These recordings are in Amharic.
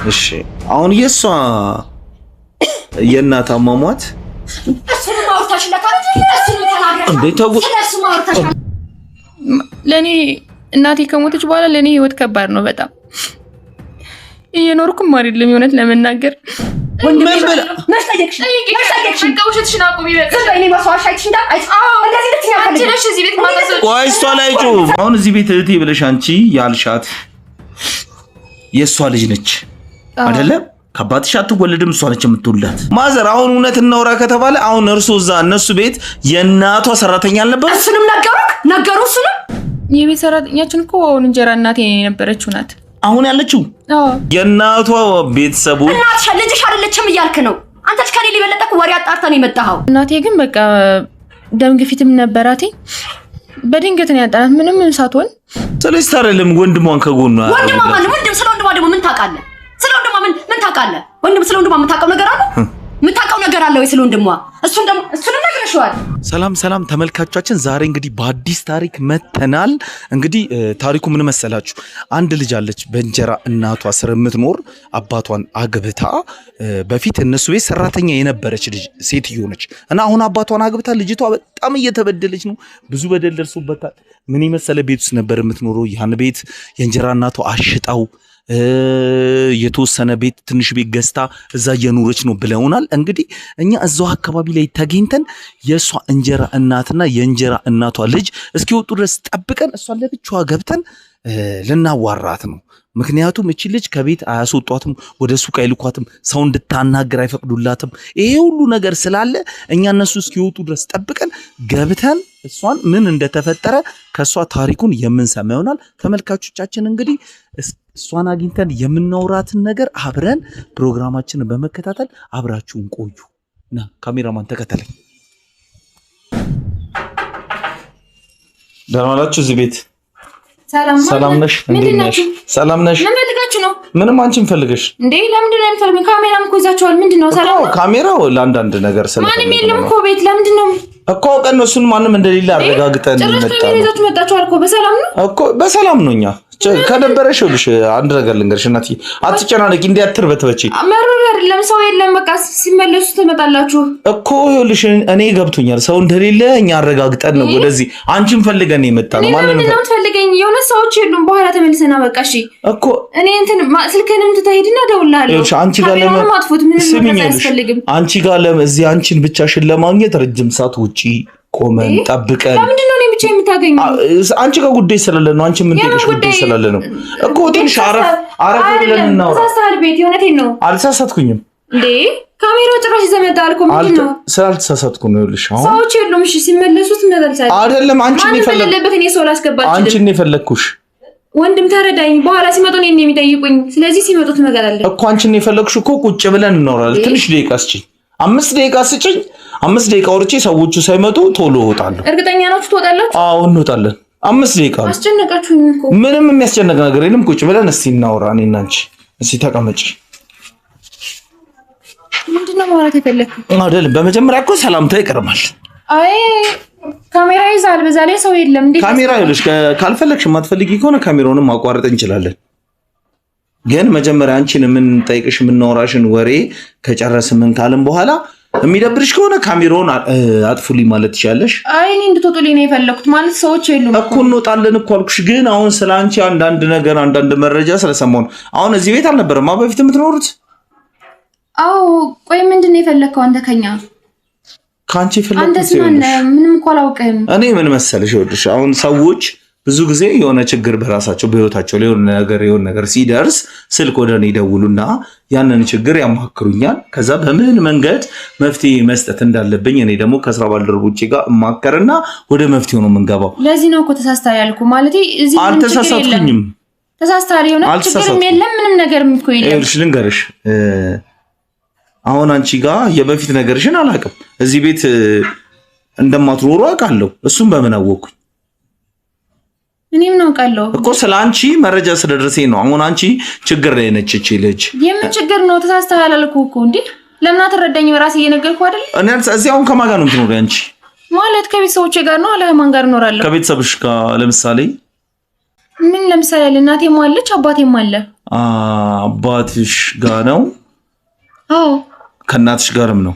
እሺ አሁን የሷ የእናት አሟሟት እሱን ማውርታሽለታ እሱን ተናገረ ስለሱ ማውርታሽ ለኔ እናቴ ከሞተች በኋላ ለኔ ህይወት ከባድ ነው በጣም እየኖርኩም አይደለም የሆነት ለመናገር አሁን እዚህ ቤት እህቴ ብለሽ አንቺ ያልሻት የሷ ልጅ ነች አይደለ? ከአባትሽ አትወለድም እሷ ነች የምትወልዳት። ማዘር አሁን እውነት እናውራ ከተባለ አሁን እርሶ እዛ እነሱ ቤት የእናቷ ሰራተኛ አልነበረ? እሱንም ነገሩ እሱንም የቤት ሰራተኛችን እኮ አሁን እንጀራ እናቴ የነበረችው ናት። አሁን ያለችው የእናቷ ቤተሰቦች እናትሽ ልጅሽ አይደለችም እያልክ ነው አንተ። ከኔ ሊበለጠ ወሬ አጣርተን የመጣኸው። እናቴ ግን በቃ ደም ግፊትም ነበራት። በድንገት ነው ያጣናት ምንም ሳትሆን። ስለዚህ አይደለም ወንድሟን ከጎኗ ወንድሟ ማለት ወንድም ስለ ወንድሟ ደግሞ ምን ታውቃለህ? ስለ ወንድሟ ምን ታውቃለህ? ወንድም ስለ ወንድሟ የምታውቀው ነገር አለ? የምታውቀው ነገር አለ ወይ ስለ ወንድሟ? እሱንም ነግረሽዋል። ሰላም ተመልካቾቻችን፣ ዛሬ እንግዲህ በአዲስ ታሪክ መተናል። እንግዲህ ታሪኩ ምን መሰላችሁ? አንድ ልጅ አለች በእንጀራ እናቷ ስር የምትኖር አባቷን አግብታ በፊት እነሱ ቤት ሰራተኛ የነበረች ልጅ ሴትዮ ነች እና አሁን አባቷን አግብታ ልጅቷ በጣም እየተበደለች ነው። ብዙ በደል ደርሶበታል። ምን የመሰለ ቤት ውስጥ ነበር የምትኖረው። ያን ቤት የእንጀራ እናቷ አሽጣው የተወሰነ ቤት ትንሽ ቤት ገዝታ እዛ እየኖረች ነው ብለውናል። እንግዲህ እኛ እዛው አካባቢ ላይ ተገኝተን የሷ እንጀራ እናትና የእንጀራ እናቷ ልጅ እስኪወጡ ድረስ ጠብቀን እሷን ለብቻዋ ገብተን ልናዋራት ነው። ምክንያቱም እቺ ልጅ ከቤት አያስወጧትም፣ ወደ ሱቅ አይልኳትም፣ ሰው እንድታናገር አይፈቅዱላትም። ይሄ ሁሉ ነገር ስላለ እኛ እነሱ እስኪወጡ ድረስ ጠብቀን ገብተን እሷን ምን እንደተፈጠረ ከሷ ታሪኩን የምንሰማ ይሆናል። ተመልካቾቻችን እንግዲህ እሷን አግኝተን የምናወራትን ነገር አብረን ፕሮግራማችንን በመከታተል አብራችሁን ቆዩ። ና ካሜራማን ተከተለኝ። ደህና ዋላችሁ እዚህ ቤት? ሰላም ነሽ? እንዴት ነሽ? ሰላም ነሽ? ምን ፈልጋችሁ ነው? ምንም አንቺን ፈልገሽ እንዴ? ለምንድን ነው የምትፈልጉኝ? ካሜራም እኮ ይዛችኋል። ምንድነው? ሰላም ነው? ካሜራው ለአንዳንድ ነገር ማንም የለም እኮ ቤት። ለምንድን ነው እኮ ቀን እሱን ማንም እንደሌለ አረጋግጠን መጣ ነው። ይዛችሁ መጣችኋል እኮ በሰላም ነው እኮ በሰላም ነው። እኛ ከነበረሽ ልሽ አንድ ነገር ልንገርሽ እናትዬ፣ አትጨናነቂ፣ እንዴ አትርበትበጪ። መረር አይደለም ሰው የለም፣ በቃ ሲመለሱ ትመጣላችሁ እኮ። ይኸውልሽ እኔ ገብቶኛል፣ ሰው እንደሌለ እኛ አረጋግጠን ነው ወደዚህ አንቺን ፈልገን የመጣ ነው። ማንንም ነው ፈልገኝ የሆነ ሰዎች የሉም። በኋላ ተመልሰና በቃ እሺ እኮ እኔ እንትን ስልክንም ትተሄድና ደውላለሁ። ይኸውልሽ አንቺ ጋር ለማጥፎት ምንም ነገር አያስፈልግም። አንቺ ጋር እዚህ አንቺን ብቻሽን ለማግኘት ረጅም ሰዓት ውጪ ቆመን ጠብቀን። ለምንድን ነው እኔ ብቻ የምታገኙ? አንቺ ጋር ጉዳይ ስላለ ነው። አንቺ ምን ትልሽ ጉዳይ ስላለ ነው እኮ። ትንሽ አረፍ ብለን እናውራ። ተሳስተሃል ቤት። የሆነቴን ነው። አልተሳሳትኩኝም እንዴ? ካሜራው ጭራሽ ይዘመጣል እኮ። ምንድን ነው? ስላልተሳሳትኩ ነው። ይኸውልሽ አሁን ሰዎች የሉም። እሺ ሲመለሱ ትመጣለች አይደለም? አንቺን የፈለኩት እኔ ሰው ላስገባች። አንቺን የፈለኩሽ ወንድም ተረዳኝ። በኋላ ሲመጡ እኔን የሚጠይቁኝ። ስለዚህ ሲመጡ ትመጣለች እኮ። አንቺን የፈለኩሽ እኮ ቁጭ ብለን እናወራለን። ትንሽ ደቂቃ ስጪኝ፣ 5 ደቂቃ ስጪኝ። 5 ደቂቃ ወርቼ ሰዎቹ ሳይመጡ ቶሎ እወጣለሁ። እርግጠኛ ናችሁ ትወጣላችሁ? አዎ እንወጣለን። 5 ደቂቃ ነው። አስጨነቃችሁኝ እኮ። ምንም የሚያስጨንቅ ነገር የለም። ቁጭ ብለን እስቲ እናውራ። እኔና አንቺ እስቲ ተቀመጪ። ምንድነው ማለት የፈለኩት? አይደለም በመጀመሪያ እኮ ሰላምታ ይቀርማል። አይ ካሜራ ይዛል፣ በዛ ላይ ሰው የለም። እንዴ ካሜራ ይልሽ ካልፈለግሽ የማትፈልጊ ከሆነ ካሜራውንም ማቋረጥ እንችላለን። ግን መጀመሪያ አንቺን የምንጠይቅሽ የምናወራሽን ወሬ ከጨረስን ምን ካልን በኋላ የሚደብርሽ ከሆነ ካሜራውን አጥፉልኝ ማለት ትችያለሽ። አይ እኔ እንድትወጡልኝ ነው የፈለኩት። ማለት ሰዎች የሉም እኮ። እንወጣለን እኮ አልኩሽ። ግን አሁን ስላንቺ አንዳንድ ነገር አንዳንድ መረጃ ስለሰማሁ ነው። አሁን እዚህ ቤት አልነበረማ በፊት የምትኖሩት? አዎ። ቆይ ምንድን ነው የፈለከው አንተ ከኛ? ካንቺ ፈለኩት። አንተስ ምንም እኮ አላውቅም። እኔ ምን መሰለሽ ይኸውልሽ፣ አሁን ሰዎች ብዙ ጊዜ የሆነ ችግር በራሳቸው በህይወታቸው ላይ የሆነ ነገር ሲደርስ ስልክ ወደ እኔ ይደውሉና ያንን ችግር ያማክሩኛል። ከዛ በምን መንገድ መፍትሄ መስጠት እንዳለብኝ እኔ ደግሞ ከስራ ባልደረቦቼ ጋር እማከርና ወደ መፍትሄው ነው የምንገባው። ለዚህ ነው እኮ ተሳስተሃል ያልኩህ። ማለት እዚህ አልተሳሳትኩኝም። ተሳስተሃል። የሆነ ችግርም የለም ምንም ነገር እኮ የለም። ይኸውልሽ ልንገርሽ፣ አሁን አንቺ ጋር የበፊት ነገርሽን አላውቅም። እዚህ ቤት እንደማትኖሩ አውቃለሁ። እሱም በምን አወቅኩኝ? እኔም ነው አውቃለሁ እኮ ስላንቺ መረጃ ስለደረሰኝ ነው። አሁን አንቺ ችግር ላይ ነች እቺ ልጅ። የምን ችግር ነው? ተሳስተሃል አልኩህ እኮ። እንዴ ለምን አትረዳኝም? ራሴ እየነገርኩህ አይደል? እኔ እዚህ አሁን ከማን ጋር ነው የምትኖሪው አንቺ? ማለት ከቤተሰቦቼ ጋር ነው። አለማን ጋር እኖራለሁ? ከቤተሰብሽ ጋር ለምሳሌ ምን ለምሳሌ እናቴም አለች አባቴም አለ። አባትሽ ጋር ነው? አዎ። ከእናትሽ ጋርም ነው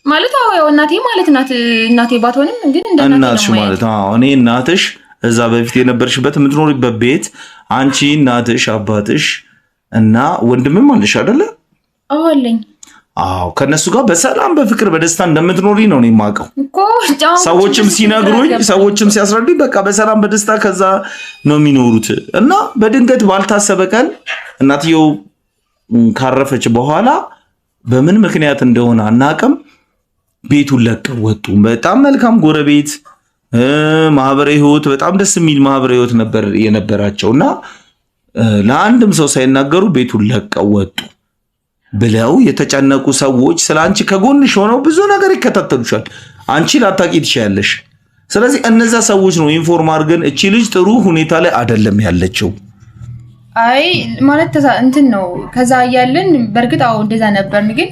ማለት? አዎ ያው እናቴ ማለት ናት። እናቴ ባትሆንም ግን እንደ እናትሽ ማለት እኔ እናትሽ እዛ በፊት የነበርሽበት የምትኖሪበት ቤት አንቺ እናትሽ አባትሽ እና ወንድምም አለሽ አይደለ? አዎ አለኝ። አዎ ከነሱ ጋር በሰላም በፍቅር በደስታ እንደምትኖሪ ነው እኔ የማውቀው እኮ። ሰዎችም ሲነግሩኝ ሰዎችም ሲያስረዱኝ በቃ በሰላም በደስታ ከዛ ነው የሚኖሩት። እና በድንገት ባልታሰበ ቀን እናትየው ካረፈች በኋላ በምን ምክንያት እንደሆነ አናውቅም ቤቱን ለቀው ወጡ። በጣም መልካም ጎረቤት ማህበራዊ ህይወት በጣም ደስ የሚል ማህበራዊ ህይወት ነበር የነበራቸውና ለአንድም ሰው ሳይናገሩ ቤቱን ለቀው ወጡ ብለው የተጨነቁ ሰዎች ስላንቺ ከጎንሽ ሆነው ብዙ ነገር ይከታተሉሻል። አንቺ ላታቂ ትችያለሽ። ስለዚህ እነዛ ሰዎች ነው ኢንፎርም አድርገን እቺ ልጅ ጥሩ ሁኔታ ላይ አይደለም ያለችው። አይ ማለት እንትን ነው ከዛ ያያለን። በርግጥ አዎ እንደዛ ነበርን ግን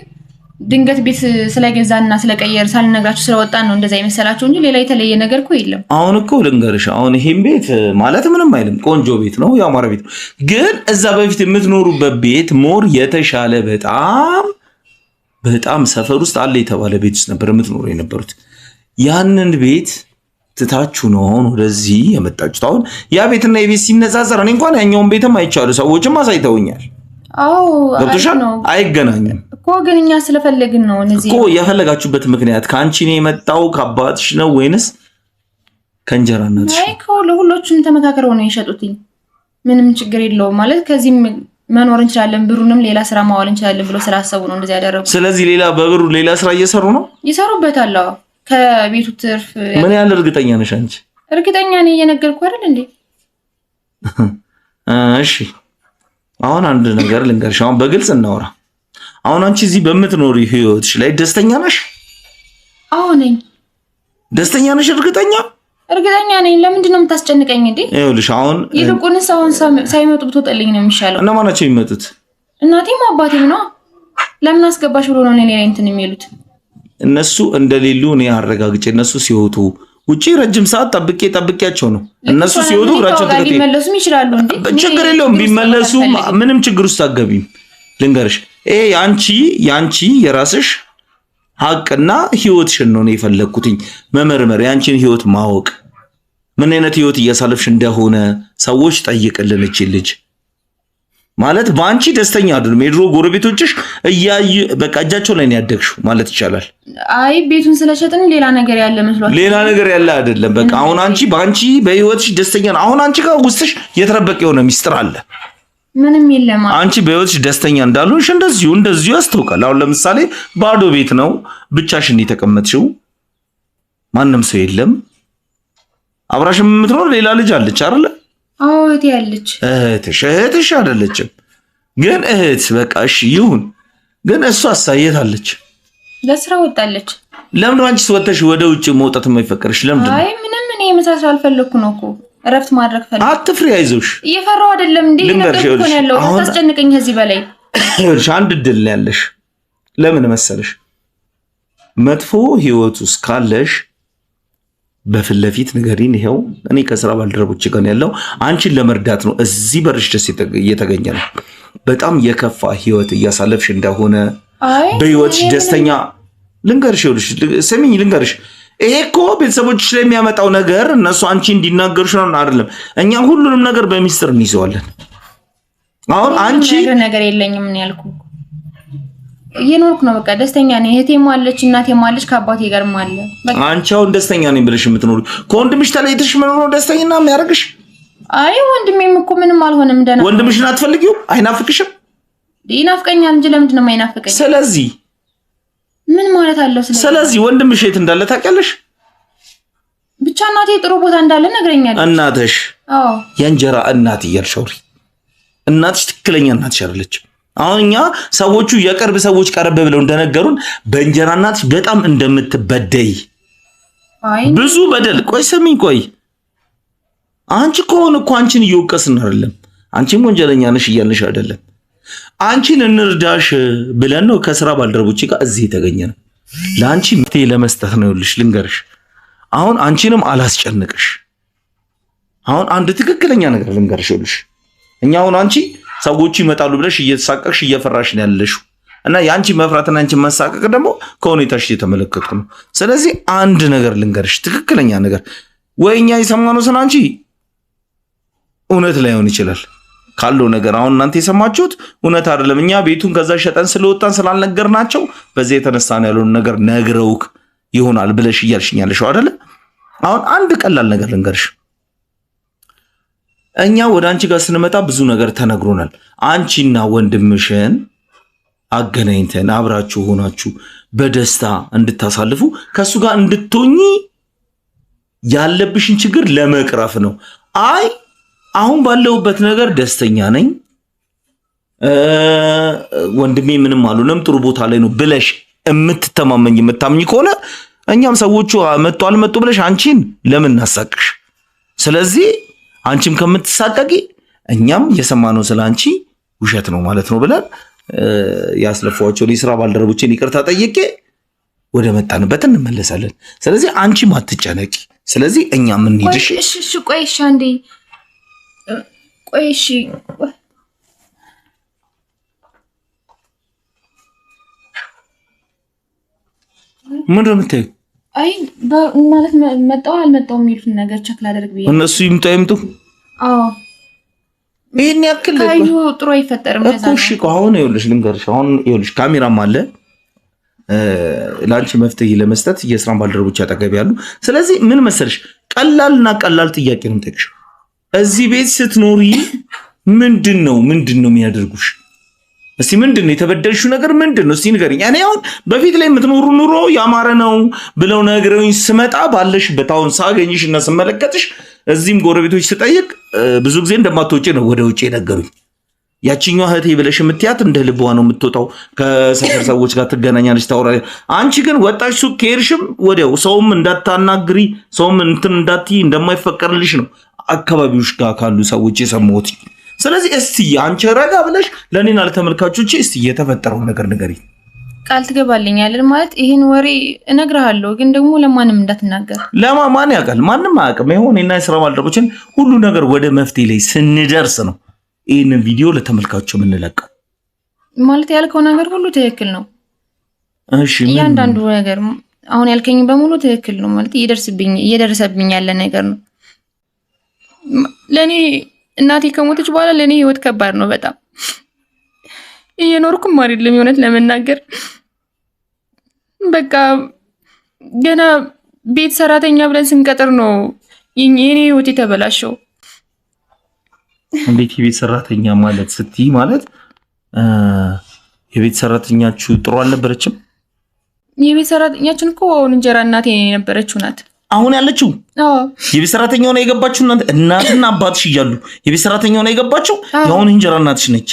ድንገት ቤት ስለገዛና ስለቀየር ሳልነግራችሁ ስለወጣን ነው እንደዛ የመሰላችሁ እንጂ ሌላ የተለየ ነገር እኮ የለም። አሁን እኮ ልንገርሽ፣ አሁን ይሄን ቤት ማለት ምንም አይልም፣ ቆንጆ ቤት ነው፣ ያማረ ቤት ነው። ግን እዛ በፊት የምትኖሩበት ቤት ሞር የተሻለ በጣም ሰፈር ውስጥ አለ የተባለ ቤት ውስጥ ነበር የምትኖሩ የነበሩት። ያንን ቤት ትታችሁ ነው አሁን ወደዚህ የመጣችሁት። አሁን ያ ቤትና የቤት ሲነጻጸር እኔ እንኳን ያኛውን ቤትም አይቻሉ፣ ሰዎችም አሳይተውኛል። አዎ ገብቶሻል? አይገናኝም እኮ ግን እኛ ስለፈለግን ነው። እነዚህ እኮ የፈለጋችሁበት ምክንያት ከአንቺ ነው የመጣው ከአባትሽ ነው ወይንስ ከእንጀራ እናትሽ? አይ ሁሎቹም ተመካከረው ነው የሸጡትኝ። ምንም ችግር የለውም ማለት ከዚህም መኖር እንችላለን፣ ብሩንም ሌላ ስራ ማዋል እንችላለን ብሎ ስላሰቡ ነው እንደዚህ ያደረጉት። ስለዚህ በብሩ ሌላ ስራ እየሰሩ ነው? ይሰሩበታል። አዎ ከቤቱ ትርፍ። ምን ያህል እርግጠኛ ነሽ አንቺ? እርግጠኛ ነኝ እየነገርኩ አይደል እንዴ? እሺ አሁን አንድ ነገር ልንገርሽ፣ አሁን በግልጽ እናወራ። አሁን አንቺ እዚህ በምትኖሪ ህይወትሽ ላይ ደስተኛ ነሽ? አዎ ነኝ። ደስተኛ ነሽ? እርግጠኛ ነኝ። ለምንድን ነው የምታስጨንቀኝ እንዴ? ይኸውልሽ አሁን ይልቁንስ አሁን ሳይመጡ ብትወጣልኝ ነው የሚሻለው። እነማን ናቸው የሚመጡት? እናቴም አባቴም ነው። ለምን አስገባሽ ብሎ ነው እኔ ላይ እንትን የሚሉት? እነሱ እንደሌሉ እኔ አረጋግጬ እነሱ ሲወጡ ውጪ ረጅም ሰዓት ጠብቄያቸው ነው። እነሱ ሲወጡ እግራቸው ተከታይ ሊመለሱም ይችላሉ እንዴ? ችግር የለውም ቢመለሱ ምንም ችግር ውስጥ አትገቢም። ልንገርሽ ይሄ ያንቺ የራስሽ ሀቅና ህይወትሽን ነው የፈለኩትኝ መመርመር፣ ያንቺን ህይወት ማወቅ ምን አይነት ህይወት እያሳለፍሽ እንደሆነ ሰዎች ጠይቅልን። እቺ ልጅ ማለት በአንቺ ደስተኛ አይደሉም። የድሮ ጎረቤቶችሽ እያዩ በቃ እጃቸው ላይ ነው ያደግሽው ማለት ይቻላል። አይ ቤቱን ስለሸጥን ሌላ ነገር ያለ መስሏት። ሌላ ነገር ያለ አይደለም። በቃ አሁን አንቺ በአንቺ በህይወትሽ ደስተኛ ነው። አሁን አንቺ ጋር ውስጥሽ የተረበቀ የሆነ ሚስጥር አለ። ምንም የለም። አንቺ በህይወትሽ ደስተኛ እንዳልሆንሽ እንደዚሁ ያስታውቃል። አሁን ለምሳሌ ባዶ ቤት ነው ብቻሽን የተቀመጥሽው፣ ማንም ሰው የለም። አብራሽ የምትኖር ሌላ ልጅ አለች አይደል? አዎ እህቴ ያለች። እህትሽ አይደለችም ግን እህት በቃ እሺ ይሁን። ግን እሷ አሳየታለች፣ ለስራ ወጣለች። ለምን አንቺስ ወጥተሽ ወደ ውጭ መውጣት የማይፈቀድሽ ለምንድን ነው? አይ ምንም እኔ መሳሰል አልፈለኩ ነው እኮ እረፍት ማድረግ ፈልኩ። አትፍሪ፣ አይዞሽ። እየፈራው አይደለም እንዴ ነገር እኮ ነው ያለው። ታስጨንቀኝ ከዚህ በላይ። እሺ አንድ ድል ያለሽ ለምን መሰለሽ? መጥፎ ህይወት ውስጥ ካለሽ በፊት ለፊት ንገሪን። ይሄው እኔ ከስራ ባልደረቦች ጋር ያለው አንቺን ለመርዳት ነው። እዚህ በርሽ ደስ እየተገኘ ነው። በጣም የከፋ ህይወት እያሳለፍሽ እንደሆነ በህይወትሽ ደስተኛ ልንገርሽ፣ ይኸውልሽ ስሚኝ ልንገርሽ፣ ይሄ እኮ ቤተሰቦችሽ ላይ የሚያመጣው ነገር እነሱ አንቺ እንዲናገሩሽ ነው አይደለም። እኛ ሁሉንም ነገር በሚስጥር እንይዘዋለን። አሁን አንቺ ነገር የለኝም ምን ያልኩ እየኖርኩ ነው። በቃ ደስተኛ ነኝ። እህቴም አለች እናቴም አለች ከአባቴ ጋርም አለ። አንቺ አሁን ደስተኛ ነኝ ብለሽ የምትኖሪ ከወንድምሽ ተለይተሽ መኖር ነው ደስተኛና የሚያደርግሽ? አይ ወንድሜም እኮ ምንም አልሆነም። እንደና ወንድምሽን አትፈልጊው? አይናፍቅሽም? ይናፍቀኛል እንጂ ለምንድን ነው የማይናፍቀኝ? ስለዚህ ምን ማለት አለው? ስለዚህ ወንድምሽ የት እንዳለ ታውቂያለሽ? ብቻ እናቴ ጥሩ ቦታ እንዳለ ነግረኛለች። እናትሽ? አዎ የእንጀራ እናት እያልሽ አውሪ። እናትሽ ትክክለኛ እናትሽ አይደለችም። አሁን እኛ ሰዎቹ የቅርብ ሰዎች ቀረብ ብለው እንደነገሩን በእንጀራ እናትሽ በጣም እንደምትበደይ ብዙ በደል። ቆይ ስሚኝ፣ ቆይ አንቺ ከሆነ እኮ አንቺን እየወቀስን አይደለም። አንቺም ወንጀለኛ ነሽ እያልንሽ አይደለም። አንቺን እንርዳሽ ብለን ነው ከስራ ባልደረቦች ጋር እዚህ የተገኘ ነው። ለአንቺ መፍትሄ ለመስጠት ነው። ይኸውልሽ ልንገርሽ፣ አሁን አንቺንም አላስጨንቅሽ። አሁን አንድ ትክክለኛ ነገር ልንገርሽልሽ። እኛ አሁን አንቺ ሰዎቹ ይመጣሉ ብለሽ እየተሳቀቅሽ እየፈራሽ ነው ያለሽው እና የአንቺ መፍራትና አንቺ መሳቀቅ ደግሞ ከሁኔታሽ እየተመለከትኩ ነው። ስለዚህ አንድ ነገር ልንገርሽ፣ ትክክለኛ ነገር ወይ እኛ የሰማነው ስለ አንቺ እውነት ላይሆን ይችላል ካለው ነገር አሁን እናንተ የሰማችሁት እውነት አይደለም። እኛ ቤቱን ከዛ ሸጠን ስለወጣን ስላልነገርናቸው በዚህ የተነሳ ነው ያለውን ነገር ነግረውክ ይሆናል ብለሽ እያልሽኛለሽ አይደለ? አሁን አንድ ቀላል ነገር ልንገርሽ። እኛ ወደ አንቺ ጋር ስንመጣ ብዙ ነገር ተነግሮናል። አንቺና ወንድምሽን አገናኝተን አብራችሁ ሆናችሁ በደስታ እንድታሳልፉ ከሱ ጋር እንድትሆኚ ያለብሽን ችግር ለመቅረፍ ነው። አይ አሁን ባለውበት ነገር ደስተኛ ነኝ፣ ወንድሜ ምንም አልሆነም፣ ጥሩ ቦታ ላይ ነው ብለሽ የምትተማመኝ የምታምኝ ከሆነ እኛም ሰዎቹ መጡ አልመጡ ብለሽ አንቺን ለምን እናሳቅሽ? ስለዚህ አንቺም ከምትሳቀቂ እኛም የሰማነው ስለ አንቺ ውሸት ነው ማለት ነው ብለን ያስለፏቸው የሥራ ባልደረቦችን ይቅርታ ጠይቄ ወደ መጣንበት እንመለሳለን። ስለዚህ አንቺም አትጨነቂ። ስለዚህ እኛም እንሂድሽ። እሺ ቆይ እሺ አንዴ ቆይ እሺ ምንድን ነው የምታየው? አይ ማለት መጣው አልመጣው የሚሉትን ነገር ቸክ ላደርግ ብዬ እነሱ ይምጡ። አዎ ይሄን ያክል ካዩ ጥሩ አይፈጠርም እኮ። እሺ አሁን ይኸውልሽ ልንገርሽ፣ አሁን ይኸውልሽ ካሜራም አለ ለአንቺ መፍትሄ ለመስጠት የስራን ባልደረቦች ያጠገብ ያሉ። ስለዚህ ምን መሰለሽ ቀላልና ቀላል ጥያቄ ነው የምጠይቅሽ። እዚህ ቤት ስትኖሪ ምንድነው የሚያደርጉሽ? እስቲ ምንድነው የተበደልሽው ነገር ምንድነው? እስቲ ንገሪኝ። እኔ አሁን በፊት ላይ የምትኖሩ ኑሮ ያማረ ነው ብለው ነግረውኝ ስመጣ ባለሽበት አሁን ሳገኝሽ እና ስመለከትሽ እዚህም ጎረቤቶች ስጠይቅ ብዙ ጊዜ እንደማትወጪ ነው ወደ ውጪ ነገሩኝ። ያቺኛዋ እህቴ ብለሽ የምትያት እንደ ልቧ ነው የምትወጣው። ከሰፈር ሰዎች ጋር ትገናኛለች፣ ታወራለች። አንቺ ግን ወጣሽ ሱቅ ከሄድሽም ወዲያው ሰውም እንዳታናግሪ ሰውም እንትን እንዳትይ እንደማይፈቀድልሽ ነው አካባቢዎች ጋር ካሉ ሰዎች የሰማሁት። ስለዚህ እስቲ አንቺ ረጋ ብለሽ ለኔና ለተመልካቾቼ እስቲ የተፈጠረውን ነገር ንገሪኝ። ቃል ትገባልኛለህ ማለት ይሄን ወሬ እነግርሃለሁ፣ ግን ደግሞ ለማንም እንዳትናገር። ማን ያውቃል? ማንም አያውቅም። ይሁን እና የሥራ ባልደረቦችን ሁሉ ነገር ወደ መፍትሄ ላይ ስንደርስ ነው ይህንን ቪዲዮ ለተመልካቾች የምንለቀው። ማለት ያልከው ነገር ሁሉ ትክክል ነው። እሺ እያንዳንዱ ነገር አሁን ያልከኝ በሙሉ ትክክል ነው። ማለት እየደረሰብኝ ያለ ነገር ነው። ለኔ እናቴ ከሞተች በኋላ ለኔ ህይወት ከባድ ነው በጣም። እየኖርኩም አይደለም የሆነት ለመናገር በቃ ገና ቤት ሰራተኛ ብለን ስንቀጥር ነው የኔ ህይወት የተበላሸው። እንዴት የቤት ሰራተኛ ማለት ስትይ ማለት የቤት ሰራተኛችሁ ጥሩ አልነበረችም? የቤት ሰራተኛችን እኮ እንጀራ እናቴ የነበረችው ናት። አሁን ያለችው የቤት ሰራተኛ ሆና የገባችው እናትና አባትሽ እያሉ የቤት ሰራተኛ ሆና የገባችው ያሁን እንጀራ እናትሽ ነች።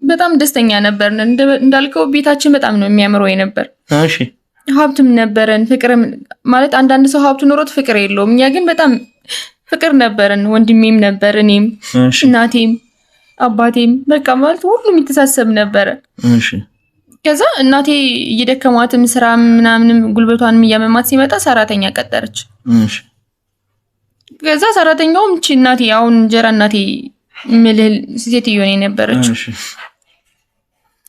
በጣም ደስተኛ ነበርን። እንዳልከው ቤታችን በጣም ነው የሚያምረው የነበር። እሺ ሀብትም ነበረን፣ ፍቅርም ማለት አንዳንድ ሰው ሀብቱ ኖሮት ፍቅር የለውም። እኛ ግን በጣም ፍቅር ነበረን። ወንድሜም ነበር፣ እኔም፣ እናቴም፣ አባቴም በቃ ማለት ሁሉም የተሳሰብ ነበረ። እሺ ከዛ እናቴ እየደከማትም ስራ ምናምንም ጉልበቷንም እያመማት ሲመጣ ሰራተኛ ቀጠረች። እሺ ከዛ ሰራተኛውም እቺ እናቴ አሁን እንጀራ እናቴ ምልል ሴትዮ ነው የነበረችው። እሺ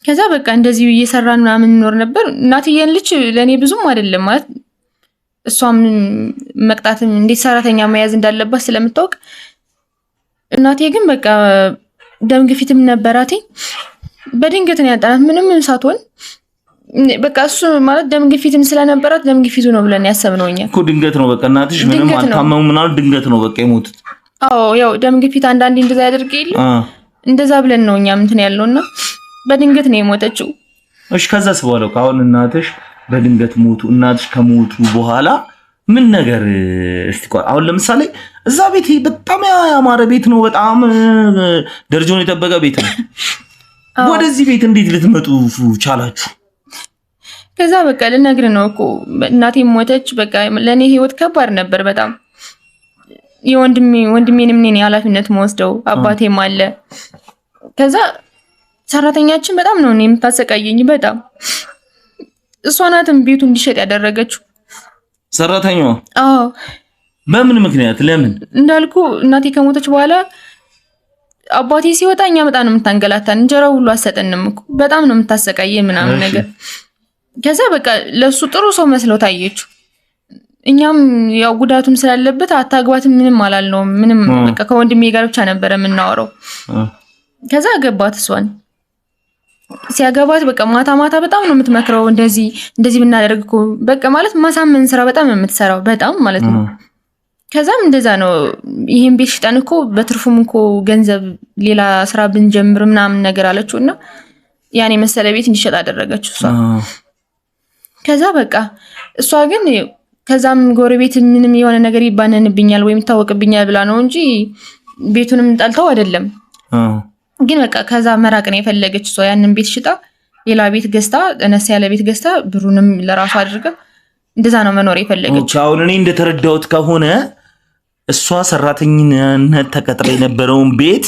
ከዛ በቃ እንደዚህ እየሰራን ምናምን እንኖር ነበር። እናትዬን ልጅ ለኔ ብዙም አይደለም ማለት እሷም መቅጣትም እንዴት ሰራተኛ መያዝ እንዳለባት ስለምታውቅ፣ እናቴ ግን በቃ ደም ግፊትም ነበራት። በድንገት ነው ያጣናት ምንም ሳትሆን በቃ እሱ ማለት ደም ግፊትም ስለነበራት ደም ግፊቱ ነው ብለን ያሰብነው እኛ እኮ ድንገት ነው በቃ እናትሽ ምንም አልታመሙ ምናምን ድንገት ነው በቃ የሞቱት። አዎ ያው ደም ግፊት አንዳንዴ እንደዛ ያደርግ የለ እንደዛ ብለን ነው እኛ እንትን ያለውና በድንገት ነው የሞተችው። እሺ ከዛስ በኋላ አሁን እናትሽ በድንገት ሞቱ። እናትሽ ከሞቱ በኋላ ምን ነገር እስቲ አሁን ለምሳሌ እዛ ቤት በጣም ያማረ ቤት ነው፣ በጣም ደረጃውን የጠበቀ ቤት ነው። ወደዚህ ቤት እንዴት ልትመጡ ቻላችሁ? ከዛ በቃ ልነግርህ ነው እኮ እናቴ ሞተች። በቃ ለኔ ህይወት ከባድ ነበር በጣም። የወንድሜንም እኔ ኃላፊነት መወስደው አባቴም አለ። ከዛ ሰራተኛችን በጣም ነው የምታሰቃየኝ በጣም። እሷ ናትም ቤቱ እንዲሸጥ ያደረገችው ሰራተኛዋ። አዎ በምን ምክንያት? ለምን እንዳልኩ እናቴ ከሞተች በኋላ አባቴ ሲወጣ እኛ በጣም ነው የምታንገላታን። እንጀራው ሁሉ አሰጠንም እኮ በጣም ነው የምታሰቃየ ምናምን ነገር። ከዛ በቃ ለሱ ጥሩ ሰው መስለው ታየችው። እኛም ያው ጉዳቱም ስላለበት አታግባትም ምንም አላልነውም። ምንም በቃ ከወንድሜ ጋር ብቻ ነበረ የምናወራው። ከዛ ገባት እሷን ሲያገባት በቃ ማታ በጣም ነው የምትመክረው። እንደዚህ ብናደርግ እኮ በቃ ማለት ማሳመን ስራ በጣም ነው የምትሰራው በጣም ማለት ነው። ከዛም እንደዛ ነው ይሄን ቤት ሽጠን እኮ በትርፉም እኮ ገንዘብ ሌላ ስራ ብንጀምር ምናምን ነገር አለችውና ያኔ መሰለ ቤት እንዲሸጥ አደረገችው እሷ። ከዛ በቃ እሷ ግን ከዛም ጎረቤት ምንም የሆነ ነገር ይባነንብኛል ወይም ይታወቅብኛል ብላ ነው እንጂ ቤቱንም ጠልተው አይደለም። ግን በቃ ከዛ መራቅ ነው የፈለገች እሷ። ያንን ቤት ሽጣ ሌላ ቤት ገዝታ እነስ ያለ ቤት ገዝታ ብሩንም ለራሷ አድርጋ እንደዛ ነው መኖር የፈለገች። አሁን እኔ እንደተረዳሁት ከሆነ እሷ ሰራተኝነት ተቀጥራ የነበረውን ቤት